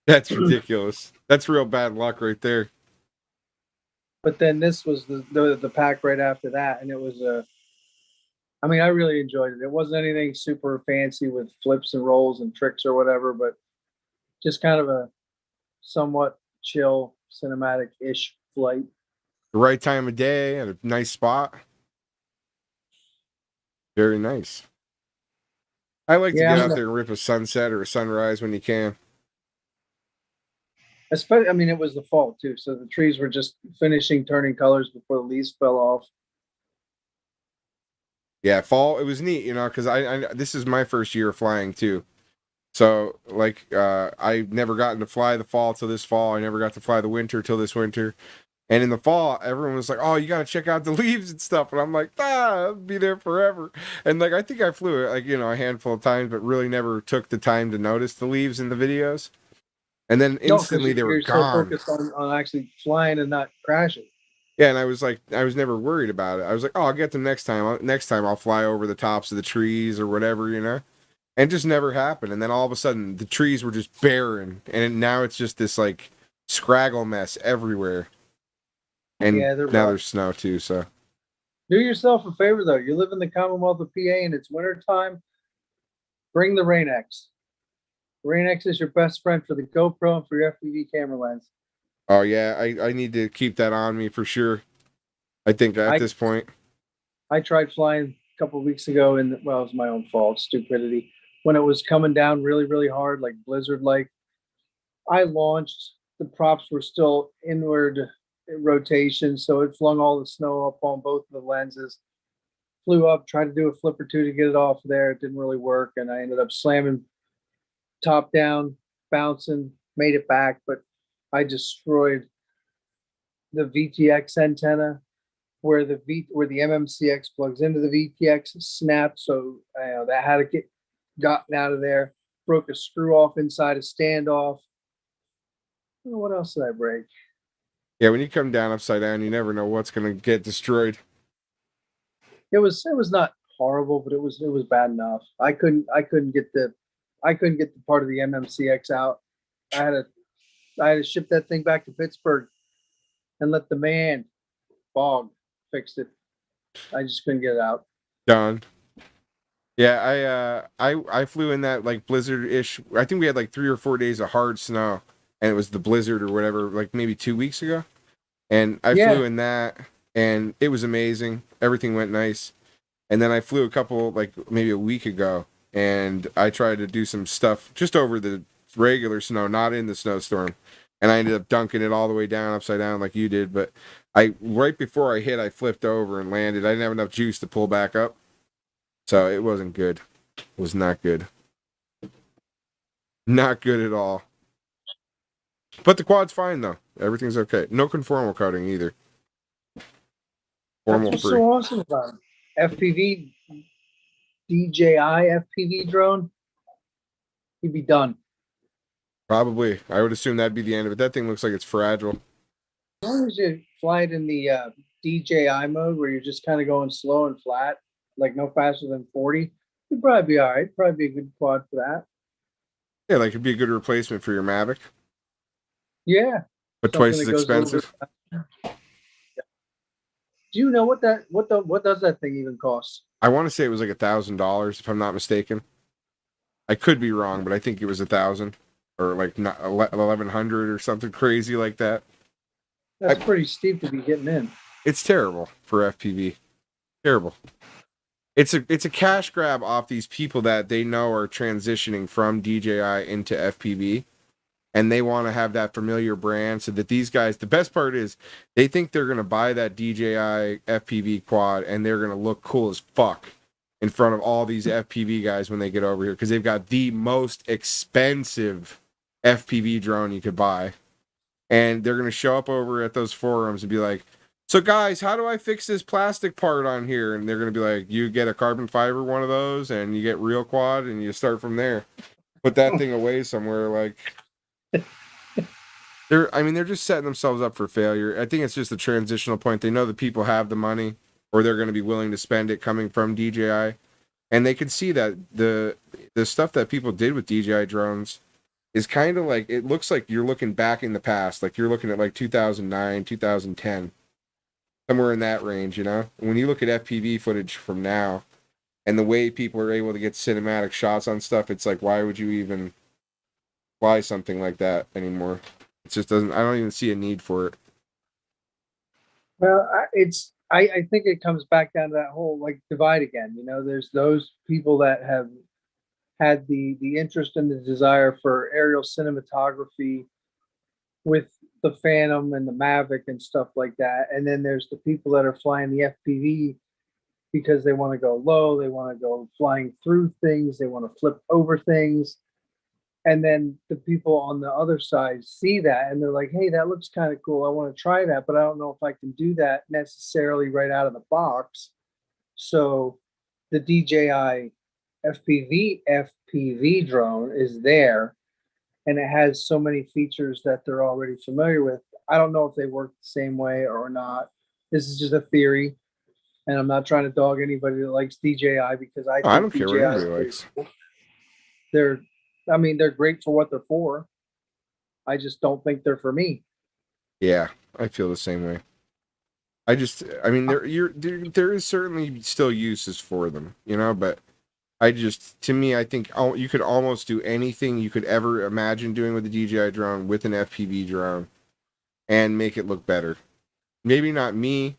that's ridiculous. That's real bad luck right there. But then this was the pack right after that, and it was I mean, I really enjoyed it. It wasn't anything super fancy with flips and rolls and tricks or whatever, but just kind of a somewhat chill, cinematic-ish flight. The right time of day at a nice spot. Very nice. I like to get out there and rip a sunset or a sunrise when you can. Especially, I mean, it was the fall too, so the trees were just finishing turning colors before the leaves fell off. Yeah, fall, it was neat, you know, because I this is my first year of flying too. So, like, I never gotten to fly the fall till this fall. I never got to fly the winter till this winter. And in the fall, everyone was like, "Oh, you got to check out the leaves and stuff." And I'm like, I'll be there forever. And, like, I think I flew it, like, you know, a handful of times, but really never took the time to notice the leaves in the videos. And then instantly they were gone. So focused on actually flying and not crashing. Yeah, and I was never worried about it. I was like, "Oh, I'll get them next time. Next time I'll fly over the tops of the trees or whatever, you know." And it just never happened. And then all of a sudden, the trees were just barren, and now it's just this like scraggle mess everywhere. And yeah, now there's snow too. So do yourself a favor though. You live in the Commonwealth of PA and it's winter time. Bring the Rain-X. Rain-X is your best friend for the GoPro and for your FPV camera lens. Oh yeah, I need to keep that on me for sure. I think at this point. I tried flying a couple of weeks ago, and well, it was my own fault, stupidity. When it was coming down really, really hard, like blizzard-like, I launched. The props were still inward rotation, so it flung all the snow up on both of the lenses. Flew up, tried to do a flip or two to get it off there. It didn't really work, and I ended up slamming top down, bouncing, made it back, but I destroyed the VTX antenna where the MMCX plugs into the VTX snapped, so that had to get gotten out of there. Broke a screw off inside a standoff. What else did I break? Yeah, when you come down upside down, you never know what's gonna get destroyed. It was not horrible, but it was bad enough. I couldn't get the part of the MMCX out. I had to ship that thing back to Pittsburgh and let the man Bog fixed it. I just couldn't get it out. Done. Yeah, I flew in that like blizzard-ish. I think we had like 3 or 4 days of hard snow, and it was the blizzard or whatever, like maybe 2 weeks ago. And I flew in that, and it was amazing. Everything went nice. And then I flew a couple, like maybe a week ago, and I tried to do some stuff just over the regular snow, not in the snowstorm. And I ended up dunking it all the way down, upside down, like you did. But right before I hit, I flipped over and landed. I didn't have enough juice to pull back up. So it wasn't good. It was not good. Not good at all. But the quad's fine, though. Everything's okay. No conformal cutting either. Formal That's what's free. So awesome about it. FPV, DJI FPV drone, he'd be done. Probably. I would assume that'd be the end of it. That thing looks like it's fragile. As long as you fly it in the DJI mode where you're just kind of going slow and flat, like no faster than 40, you'd probably be all right. Probably be a good quad for that. Yeah, like it'd be a good replacement for your Mavic. Yeah. But twice as expensive. Do you know what does that thing even cost? I want to say it was like $1,000 if I'm not mistaken. I could be wrong, but I think it was 1,000 or like 1,100 or something crazy like that. That's pretty steep to be getting in. It's terrible for FPV. Terrible. It's a cash grab off these people that they know are transitioning from DJI into FPV. And they want to have that familiar brand so that these guys, the best part is they think they're going to buy that DJI FPV quad and they're going to look cool as fuck in front of all these FPV guys when they get over here because they've got the most expensive FPV drone you could buy. And they're going to show up over at those forums and be like, so guys, how do I fix this plastic part on here? And they're going to be like, you get a carbon fiber one of those and you get real quad and you start from there. Put that thing away somewhere like... They're just setting themselves up for failure. I think it's just a transitional point. They know that people have the money or they're going to be willing to spend it coming from DJI. And they can see that the stuff that people did with DJI drones is kind of like, it looks like you're looking back in the past. Like you're looking at like 2009, 2010, somewhere in that range, you know? When you look at FPV footage from now and the way people are able to get cinematic shots on stuff, it's like, why would you even fly something like that anymore? It just doesn't. I don't even see a need for it. Well, I think it comes back down to that whole like divide again. You know, there's those people that have had the interest and the desire for aerial cinematography with the Phantom and the Mavic and stuff like that, and then there's the people that are flying the FPV because they want to go low, they want to go flying through things, they want to flip over things. And then the people on the other side see that and they're like, hey, that looks kind of cool. I want to try that, but I don't know if I can do that necessarily right out of the box. So the DJI FPV drone is there and it has so many features that they're already familiar with. I don't know if they work the same way or not. This is just a theory. And I'm not trying to dog anybody that likes DJI because I don't care what anybody likes. They're great for what they're for. I just don't think they're for me. Yeah, I feel the same way. There is certainly still uses for them, you know, but To me, I think you could almost do anything you could ever imagine doing with a DJI drone with an FPV drone and make it look better. Maybe not me,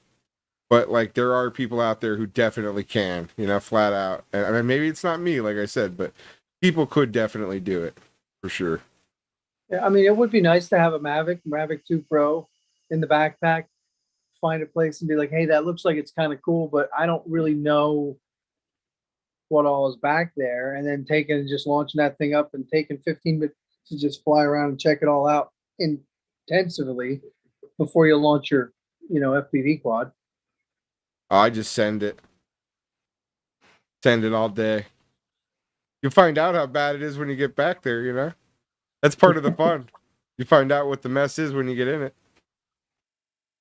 but like there are people out there who definitely can, flat out. I mean, maybe it's not me, like I said, but people could definitely do it for sure. Yeah, I mean, it would be nice to have a Mavic 2 Pro in the backpack, find a place and be like, hey, that looks like it's kind of cool, but I don't really know what all is back there. And then taking and just launching that thing up and taking 15 minutes to just fly around and check it all out intensively before you launch your, FPV quad. I just send it all day. You'll find out how bad it is when you get back there, That's part of the fun. You find out what the mess is when you get in it.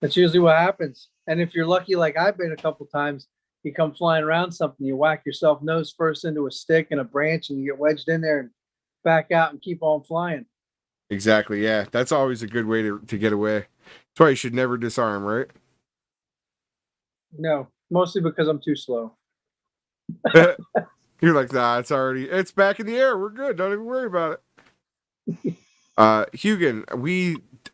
That's usually what happens. And if you're lucky, like I've been a couple times, you come flying around something, you whack yourself nose first into a stick and a branch, and you get wedged in there and back out and keep on flying. Exactly, yeah. That's always a good way to get away. That's why you should never disarm, right? No, mostly because I'm too slow. You're like, nah, it's back in the air. We're good. Don't even worry about it. Hugin,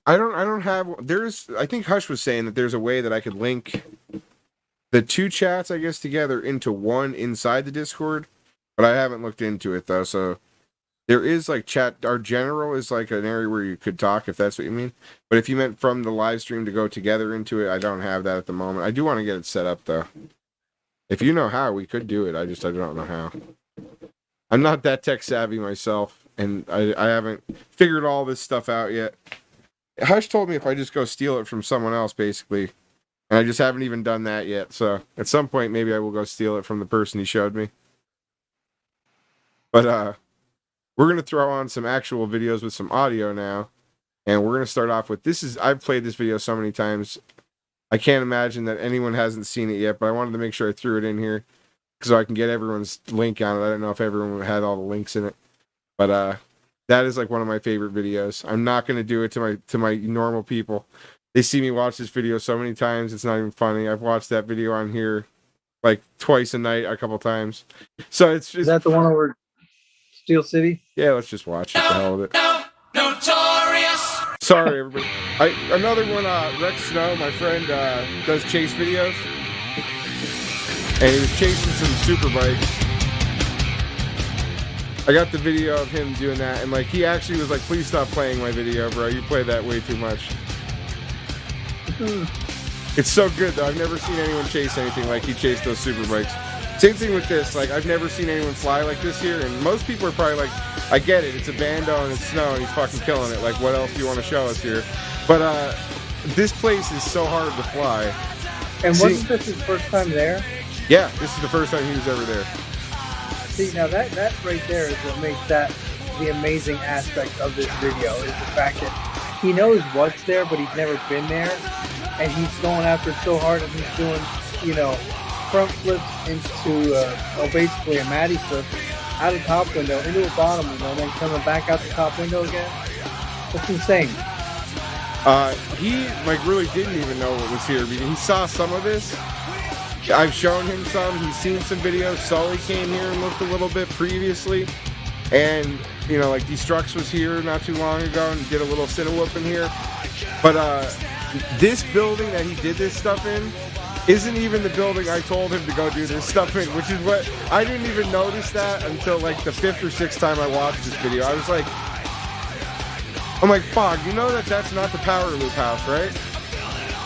I think Hush was saying that there's a way that I could link the two chats, I guess, together into one inside the Discord, but I haven't looked into it though. So there is like chat. Our general is like an area where you could talk, if that's what you mean. But if you meant from the live stream to go together into it, I don't have that at the moment. I do want to get it set up though. If you know how, we could do it. I don't know how. I'm not that tech savvy myself, and I haven't figured all this stuff out yet. Hush told me if I just go steal it from someone else, basically. And I just haven't even done that yet. So at some point, maybe I will go steal it from the person he showed me. But we're going to throw on some actual videos with some audio now. And we're going to start off with, I've played this video so many times. I can't imagine that anyone hasn't seen it yet, but I wanted to make sure I threw it in here so I can get everyone's link on it. I don't know if everyone had all the links in it, but that is like one of my favorite videos. I'm not going to do it to my normal people. They see me watch this video so many times, it's not even funny. I've watched that video on here like twice a night, a couple times. So is that the one over Steel City? Yeah, let's just watch it. The hell with it. Notorious. Sorry, everybody. Another one, Rex Snow, my friend, does chase videos. And he was chasing some super bikes. I got the video of him doing that, and like he actually was like, please stop playing my video, bro. You play that way too much. It's so good though. I've never seen anyone chase anything like he chased those super bikes. Same thing with this. Like I've never seen anyone fly like this here, and most people are probably like, I get it. It's a bando and it's snow and he's fucking killing it. Like what else do you want to show us here? But this place is so hard to fly. And wasn't this his first time there? Yeah, this is the first time he was ever there. See, now that right there is what makes that the amazing aspect of this video, is the fact that he knows what's there, but he's never been there, and he's going after it so hard, and he's doing, front flips into, basically a Matty flip out of top window into a bottom window, and then coming back out the top window again. That's insane. He really didn't even know what was here. He saw some of this. I've shown him some. He's seen some videos. Sully came here and looked a little bit previously. And, Destructs was here not too long ago and did a little Cinewhoop in here. But this building that he did this stuff in isn't even the building I told him to go do this stuff in, which is what I didn't even notice that until like the 5th or 6th time I watched this video. I'm like, Fog, you know that's not the power loop house, right?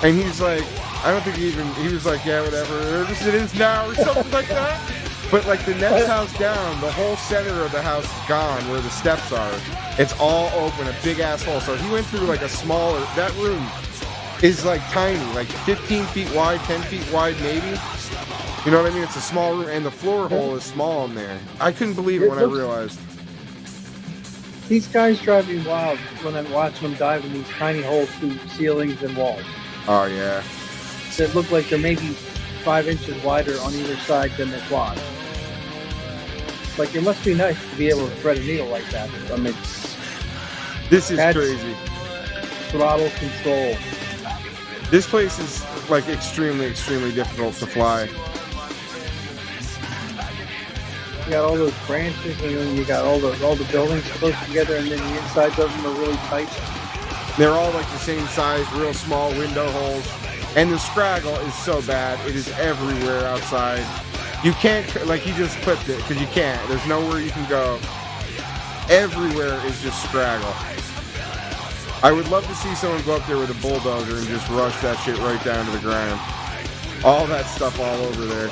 And he's like, I don't think he was like, yeah, whatever, it is now, or something like that. But like the next house down, the whole center of the house is gone where the steps are. It's all open, a big ass hole. So he went through like that room is like tiny, like 15 feet wide, 10 feet wide maybe. You know what I mean? It's a small room, and the floor hole is small in there. I couldn't believe it when I realized. These guys drive me wild when I'm watching them dive in these tiny holes through ceilings and walls. Oh, yeah. That look like they're maybe 5 inches wider on either side than the quad. Like, it must be nice to be able to thread a needle like that. I mean, this is crazy. Throttle control. This place is like extremely, extremely difficult to fly. You got all those branches, and then you got all the buildings close together, and then the insides of them are really tight. They're all like the same size, real small window holes. And the scraggle is so bad. It is everywhere outside. You can't, like, you just clipped it, because you can't. There's nowhere you can go. Everywhere is just scraggle. I would love to see someone go up there with a bulldozer and just rush that shit right down to the ground. All that stuff all over there.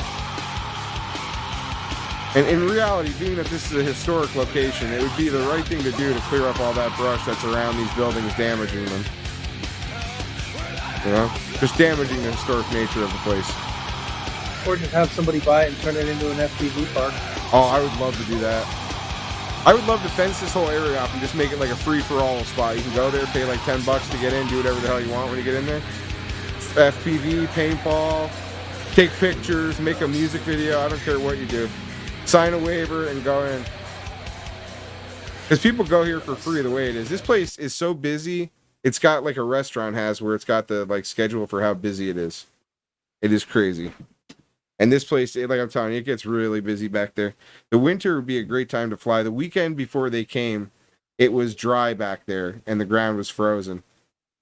And in reality, being that this is a historic location, it would be the right thing to do to clear up all that brush that's around these buildings, damaging them. You know? Just damaging the historic nature of the place. Or just have somebody buy it and turn it into an FPV park. Oh, I would love to do that. I would love to fence this whole area up and just make it like a free-for-all spot. You can go there, pay like $10 to get in, do whatever the hell you want when you get in there. FPV, paintball, take pictures, make a music video. I don't care what you do. Sign a waiver and go in. Because people go here for free the way it is. This place is so busy. It's got like a restaurant has where it's got the like schedule for how busy it is. It is crazy. And this place, like I'm telling you, it gets really busy back there. The winter would be a great time to fly. The weekend before they came, it was dry back there and the ground was frozen.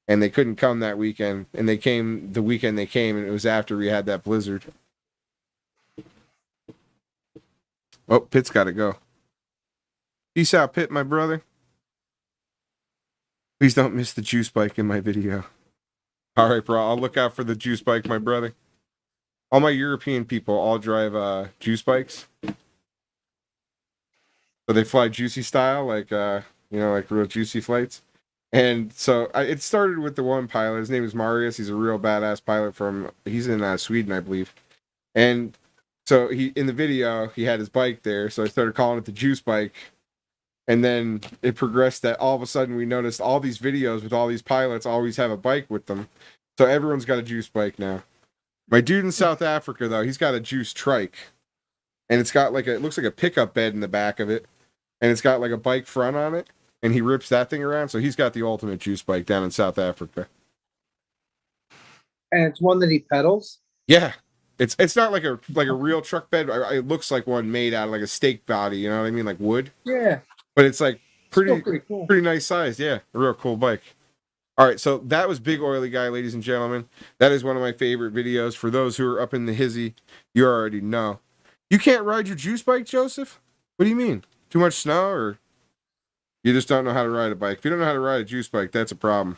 And they couldn't come that weekend. And they came the weekend they came, and it was after we had that blizzard. Oh, Pitt's got to go. Peace out, Pitt, my brother. Please don't miss the juice bike in my video. All right, bro. I'll look out for the juice bike, my brother. All my European people all drive juice bikes. So they fly juicy style, like, like real juicy flights. And so it started with the one pilot. His name is Marius. He's a real badass pilot he's in Sweden, I believe. And so in the video, he had his bike there. So I started calling it the juice bike. And then it progressed that all of a sudden we noticed all these videos with all these pilots always have a bike with them. So everyone's got a juice bike now. My dude in South Africa, though, he's got a juice trike. And it's got it looks like a pickup bed in the back of it. And it's got like a bike front on it. And he rips that thing around. So he's got the ultimate juice bike down in South Africa. And it's one that he pedals? Yeah. It's not like a real truck bed. It looks like one made out of like a steak body, you know what I mean? Like wood. Yeah. But it's like pretty cool. Pretty nice size. Yeah. A real cool bike. All right. So that was Big Oily Guy, ladies and gentlemen. That is one of my favorite videos. For those who are up in the hizzy, you already know. You can't ride your juice bike, Joseph? What do you mean? Too much snow, or you just don't know how to ride a bike? If you don't know how to ride a juice bike, that's a problem.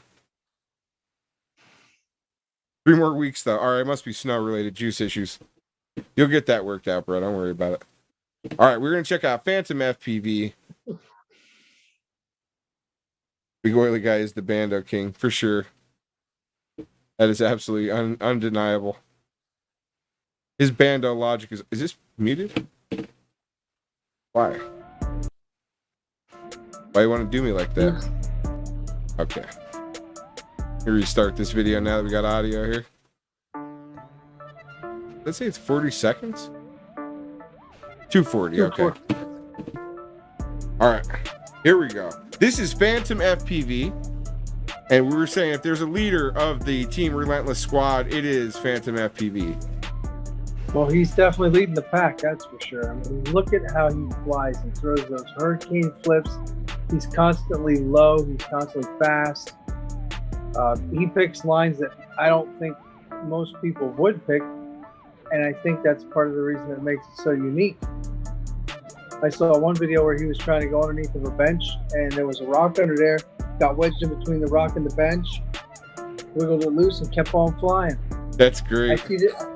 3 more weeks, though. All right, it must be snow-related juice issues. You'll get that worked out, bro. Don't worry about it. All right, we're going to check out Phantom FPV. Big Oily Guy is the Bando King, for sure. That is absolutely undeniable. His Bando logic is... Is this muted? Why? Why you want to do me like that? Okay. Here, restart this video now that we got audio here. Let's say it's 40 seconds. 240. Okay. All right. Here we go. This is Phantom FPV, and we were saying if there's a leader of the Team Relentless squad, it is Phantom FPV. Well, he's definitely leading the pack, that's for sure. I mean, look at how he flies and throws those hurricane flips. He's constantly low. He's constantly fast. He picks lines that I don't think most people would pick, and I think that's part of the reason that makes it so unique. I saw one video where he was trying to go underneath of a bench, and there was a rock under there, got wedged in between the rock and the bench, wiggled it loose, and kept on flying. That's great.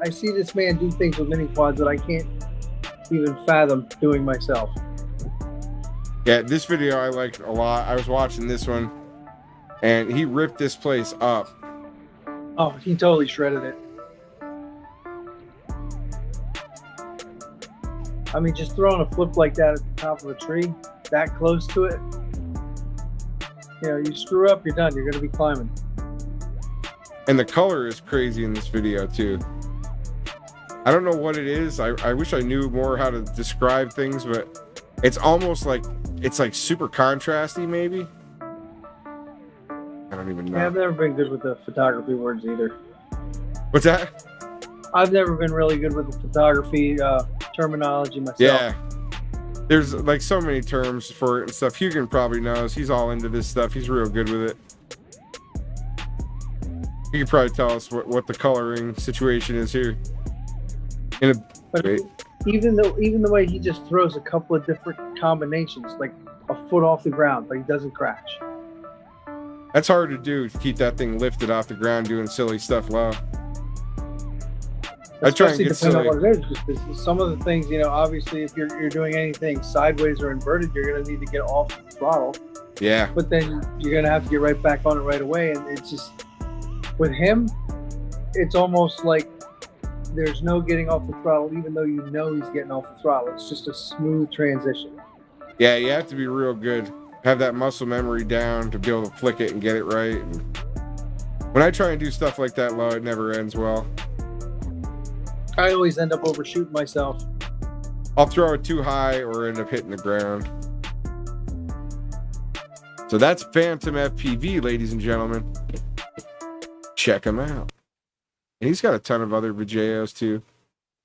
I see this man do things with mini quads that I can't even fathom doing myself. Yeah, this video I liked a lot. I was watching this one, and he ripped this place up. Oh, he totally shredded it. I mean, just throwing a flip like that at the top of a tree, that close to it, you screw up, you're done. You're going to be climbing. And the color is crazy in this video, too. I don't know what it is. I wish I knew more how to describe things, but it's almost like it's like super contrasty, maybe. I don't even know. Yeah, I've never been good with the photography words either. What's that? I've never been really good with the photography terminology myself. Yeah. There's like so many terms for it and stuff. Hugan probably knows. He's all into this stuff. He's real good with it. He could probably tell us what the coloring situation is here. But even the way he just throws a couple of different combinations, like a foot off the ground, but he doesn't crash. That's hard to do, to keep that thing lifted off the ground doing silly stuff low. I try and get silly. On what it is, because some of the things, obviously if you're doing anything sideways or inverted, you're going to need to get off the throttle. Yeah. But then you're going to have to get right back on it right away. And it's just, with him, it's almost like there's no getting off the throttle, even though you know he's getting off the throttle. It's just a smooth transition. Yeah, you have to be real good. Have that muscle memory down to be able to flick it and get it right. And when I try and do stuff like that low, it never ends well. I always end up overshooting myself. I'll throw it too high or end up hitting the ground. So that's Phantom FPV, ladies and gentlemen. Check him out. And he's got a ton of other Vijayos too.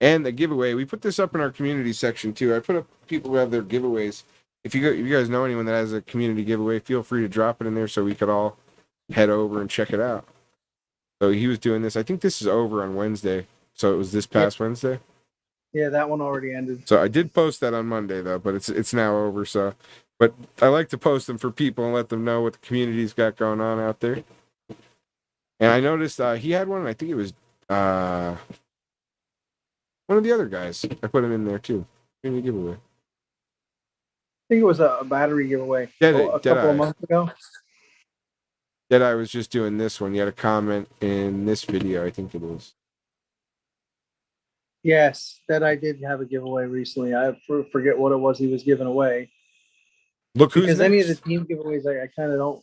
And the giveaway, we put this up in our community section too. I put up people who have their giveaways. If you guys know anyone that has a community giveaway, feel free to drop it in there so we could all head over and check it out. So he was doing this. I think this is over on Wednesday. So it was this past Wednesday. Yeah, that one already ended. So I did post that on Monday though, but it's now over. So, but I like to post them for people and let them know what the community's got going on out there. And I noticed he had one. I think it was one of the other guys. I put him in there too. In the giveaway. I think it was a battery giveaway a couple of months ago. Deadeye was just doing this one. You had a comment in this video, I think it was. Yes, that I did have a giveaway recently. I forget what it was he was giving away. Look who's because next. any of the team giveaways I kind of don't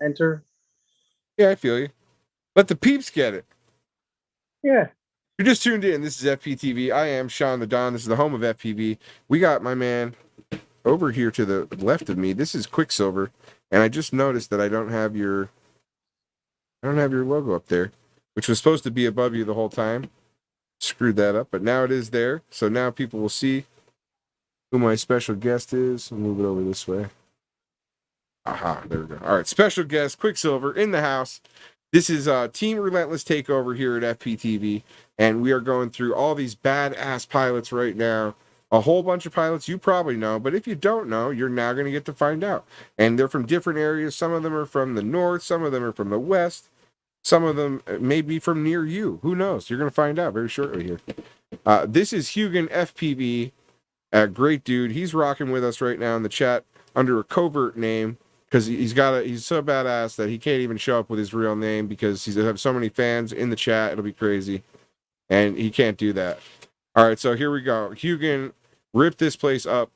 enter. Yeah, I feel you. Let the peeps get it. Yeah. You're just tuned in. This is FPTV. I am Sean the Don. This is the home of FPV. We got my man over here to the left of me. This is Quicksilver, and I just noticed that I don't have your logo up there, which was supposed to be above you the whole time. Screwed that up, but now it is there. So now people will see who my special guest is. I'll move it over this way. Aha, there we go. All right, special guest Quicksilver in the house. This is Team Relentless takeover here at FPTV, and we are going through all these badass pilots right now. A whole bunch of pilots you probably know, but if you don't know, you're now going to get to find out. And they're from different areas. Some of them are from the north, some of them are from the west, some of them may be from near you. Who knows? You're going to find out very shortly here. This is Hugan FPV, a great dude. He's rocking with us right now in the chat under a covert name because he's so badass that he can't even show up with his real name because he's have so many fans in the chat. It'll be crazy, and he can't do that. All right, so here we go. Hugan ripped this place up.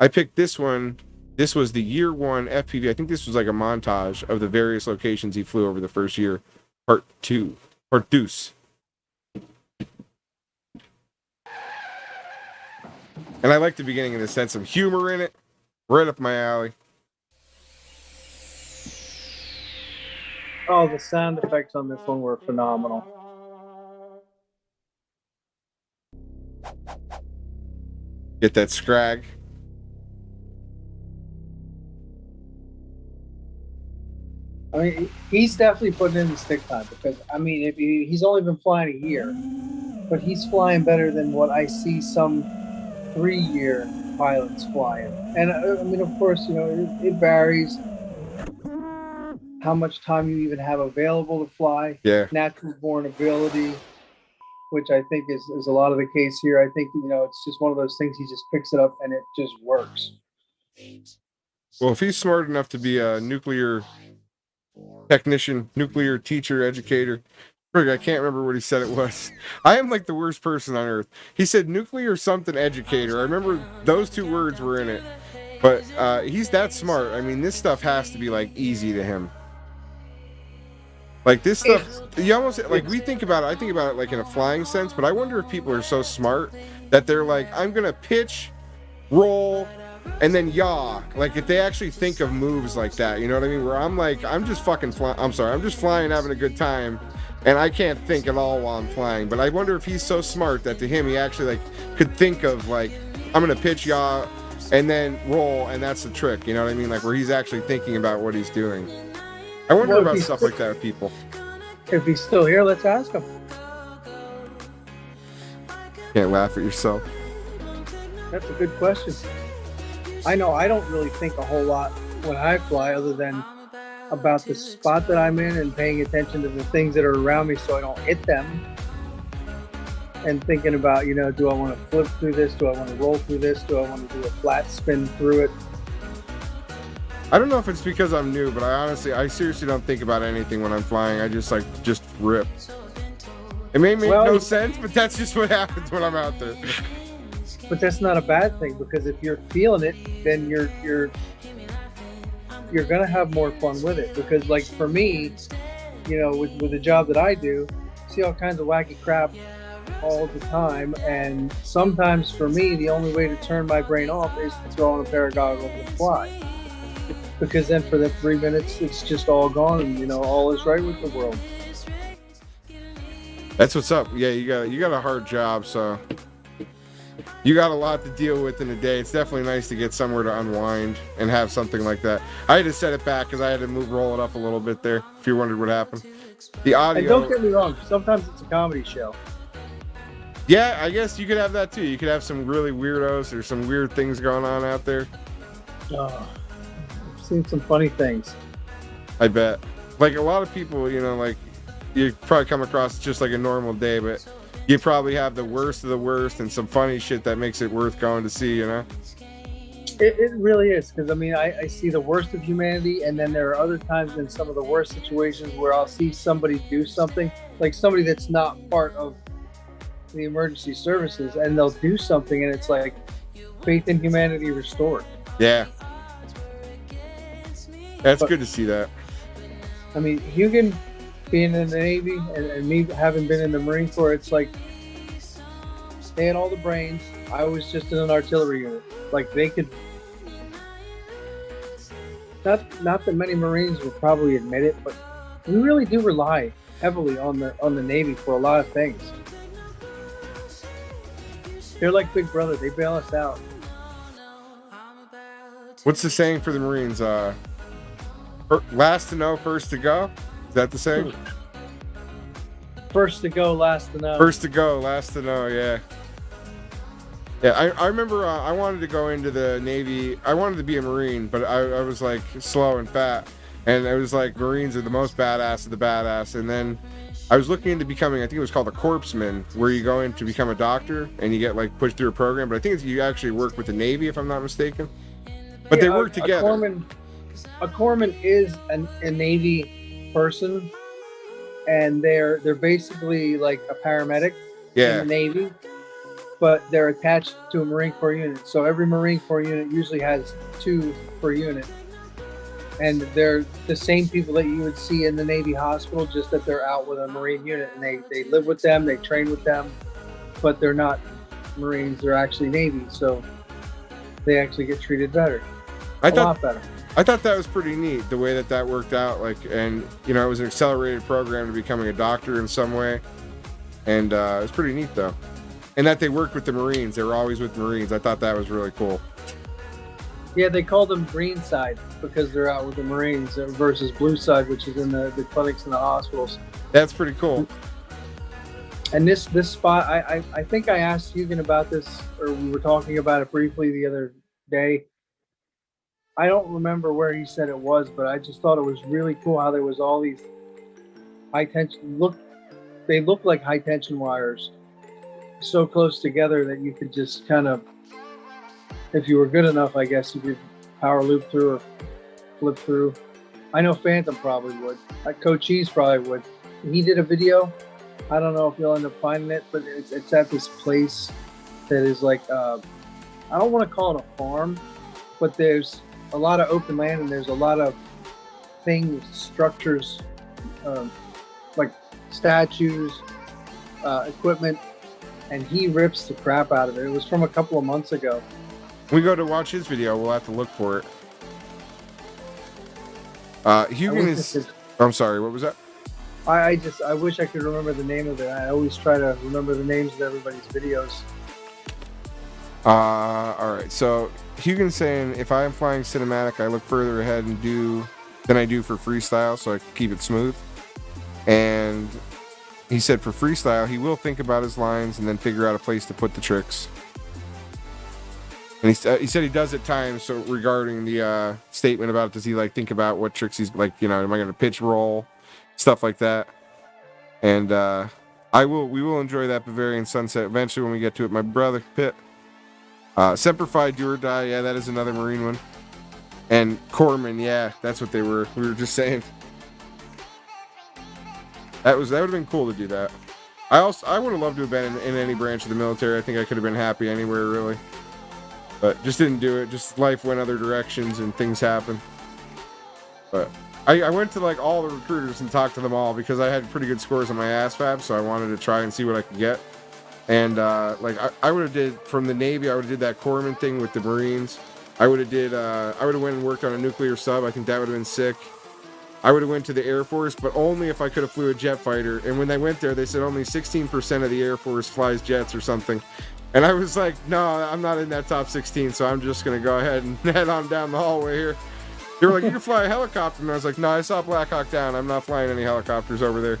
I picked this one. This was the year one FPV. I think this was like a montage of the various locations he flew over the first year. Part deuce. And I like the beginning in the sense of humor in it. Right up my alley. Oh, the sound effects on this one were phenomenal. Get that scrag. I mean, he's definitely putting in the stick time because, I mean, if he's only been flying a year, but he's flying better than what I see some 3-year pilots flying. And, I mean, of course, it varies how much time you even have available to fly. Yeah. Natural born ability, which I think is a lot of the case here. I think, it's just one of those things he just picks it up and it just works. Well, if he's smart enough to be a nuclear technician, nuclear teacher, educator. I can't remember what he said it was. I am like the worst person on earth. He said nuclear something educator. I remember those 2 words were in it. But he's that smart. I mean, this stuff has to be like easy to him. Like this stuff, you almost like I think about it like in a flying sense, but I wonder if people are so smart that they're like, I'm gonna pitch, roll, and then yaw. Like if they actually think of moves like that, you know what I mean? Where I'm like, I'm just flying, having a good time, and I can't think at all while I'm flying. But I wonder if he's so smart that to him, he actually like could think of like I'm gonna pitch yaw and then roll, and that's the trick. You know what I mean? Like where he's actually thinking about what he's doing. I wonder about stuff like that with people. If he's still here, let's ask him. Can't laugh at yourself. That's a good question. I know I don't really think a whole lot when I fly other than about the spot that I'm in and paying attention to the things that are around me so I don't hit them. And thinking about, you know, do I want to flip through this? Do I want to roll through this? Do I want to do a flat spin through it? I don't know if it's because I'm new, but I seriously don't think about anything when I'm flying. I just rip. It may make no sense, but that's just what happens when I'm out there. But that's not a bad thing, because if you're feeling it, then you're gonna have more fun with it. Because like for me, you know, with the job that I do, see all kinds of wacky crap all the time, and sometimes for me the only way to turn my brain off is to throw on a pair of goggles and fly, because then for the 3 minutes it's just all gone, and you know, all is right with the world. That's what's up. Yeah, you got a hard job, so you got a lot to deal with in a day. It's definitely nice to get somewhere to unwind and have something like that. I had to set it back because I had to roll it up a little bit there, if you wondered what happened. The audio. And don't get me wrong, sometimes it's a comedy show. Yeah, I guess you could have that too. You could have some really weirdos or some weird things going on out there. Oh, I've seen some funny things. I bet. Like a lot of people, you know, like you probably come across just like a normal day, but you probably have the worst of the worst and some funny shit that makes it worth going to see, you know? It really is, because I mean, I see the worst of humanity, and then there are other times in some of the worst situations where I'll see somebody do something, like somebody that's not part of the emergency services, and they'll do something, and it's like faith in humanity restored. Yeah. That's good to see that. I mean, Hugo being in the Navy and me having been in the Marine Corps, it's like they had all the brains. I was just in an artillery unit. Like they could, not that many Marines will probably admit it, but we really do rely heavily on the Navy for a lot of things. They're like Big Brother. They bail us out. What's the saying for the Marines? Last to know, first to go? Is that the saying? First to go, last to know. First to go, last to know, yeah. Yeah, I remember I wanted to go into the Navy. I wanted to be a Marine, but I was like slow and fat. And it was like Marines are the most badass of the badass. And then I was looking into becoming, I think it was called a corpsman, where you go in to become a doctor and you get like pushed through a program. But I think you actually work with the Navy, if I'm not mistaken. But they work together. A corpsman is a Navy person, and they're basically like a paramedic in the Navy, but they're attached to a Marine Corps unit. So every Marine Corps unit usually has 2 per unit. And they're the same people that you would see in the Navy hospital, just that they're out with a Marine unit, and they live with them, they train with them, but they're not Marines, they're actually Navy, so they actually get treated better. A lot better. I thought that was pretty neat, the way that worked out. Like, and you know, it was an accelerated program to becoming a doctor in some way, and it was pretty neat though. And that they worked with the Marines; they were always with Marines. I thought that was really cool. Yeah, they call them green side because they're out with the Marines versus blue side, which is in the clinics and the hospitals. That's pretty cool. And this spot, I think I asked Hugo about this, or we were talking about it briefly the other day. I don't remember where he said it was, but I just thought it was really cool how there was all these high tension they look like high tension wires so close together that you could just kind of, if you were good enough, I guess you could power loop through or flip through. I know Phantom probably would. Coach Cheese probably would. He did a video. I don't know if you'll end up finding it, but it's at this place that is like, I don't want to call it a farm, but there's a lot of open land, and there's a lot of things, structures, like statues, equipment, and he rips the crap out of it. It was from a couple of months ago. We go to watch his video, we'll have to look for it. Hugo is... I'm sorry, what was that? I wish I could remember the name of it. I always try to remember the names of everybody's videos. All right. So Hugin's saying if I am flying cinematic, I look further ahead than I do for freestyle, so I can keep it smooth. And he said for freestyle, he will think about his lines and then figure out a place to put the tricks. And he said he does at times. So regarding the statement about does he like think about what tricks he's like, am I going to pitch roll, stuff like that. And we will enjoy that Bavarian Sunset eventually when we get to it. My brother Pitt, Semper Fi, Do or Die, yeah, that is another Marine one. And Corpsman, yeah, that's what we were just saying. That would have been cool to do that. I would have loved to have been in any branch of the military. I think I could have been happy anywhere really, but just didn't do it. Just life went other directions and things happened. But I went to like all the recruiters and talked to them all because I had pretty good scores on my ASVAB, so I wanted to try and see what I could get. And I would have did from the Navy. I would have did that Corpsman thing with the Marines. I would have went and worked on a nuclear sub. I think that would have been sick. I would have went to the Air Force, but only if I could have flew a jet fighter. And when they went there, they said only 16% of the Air Force flies jets or something. And I was like, no, I'm not in that top 16, so I'm just going to go ahead and head on down the hallway here. They were like, you can fly a helicopter. And I was like, no, I saw Black Hawk Down. I'm not flying any helicopters over there.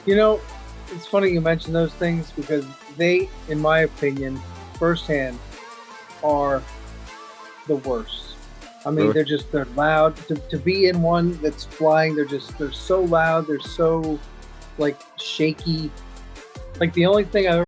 It's funny you mention those things because they, in my opinion, firsthand, are the worst. I mean, Really? they're loud. To be in one that's flying, they're so loud. They're so, like, shaky. Like, the only thing I've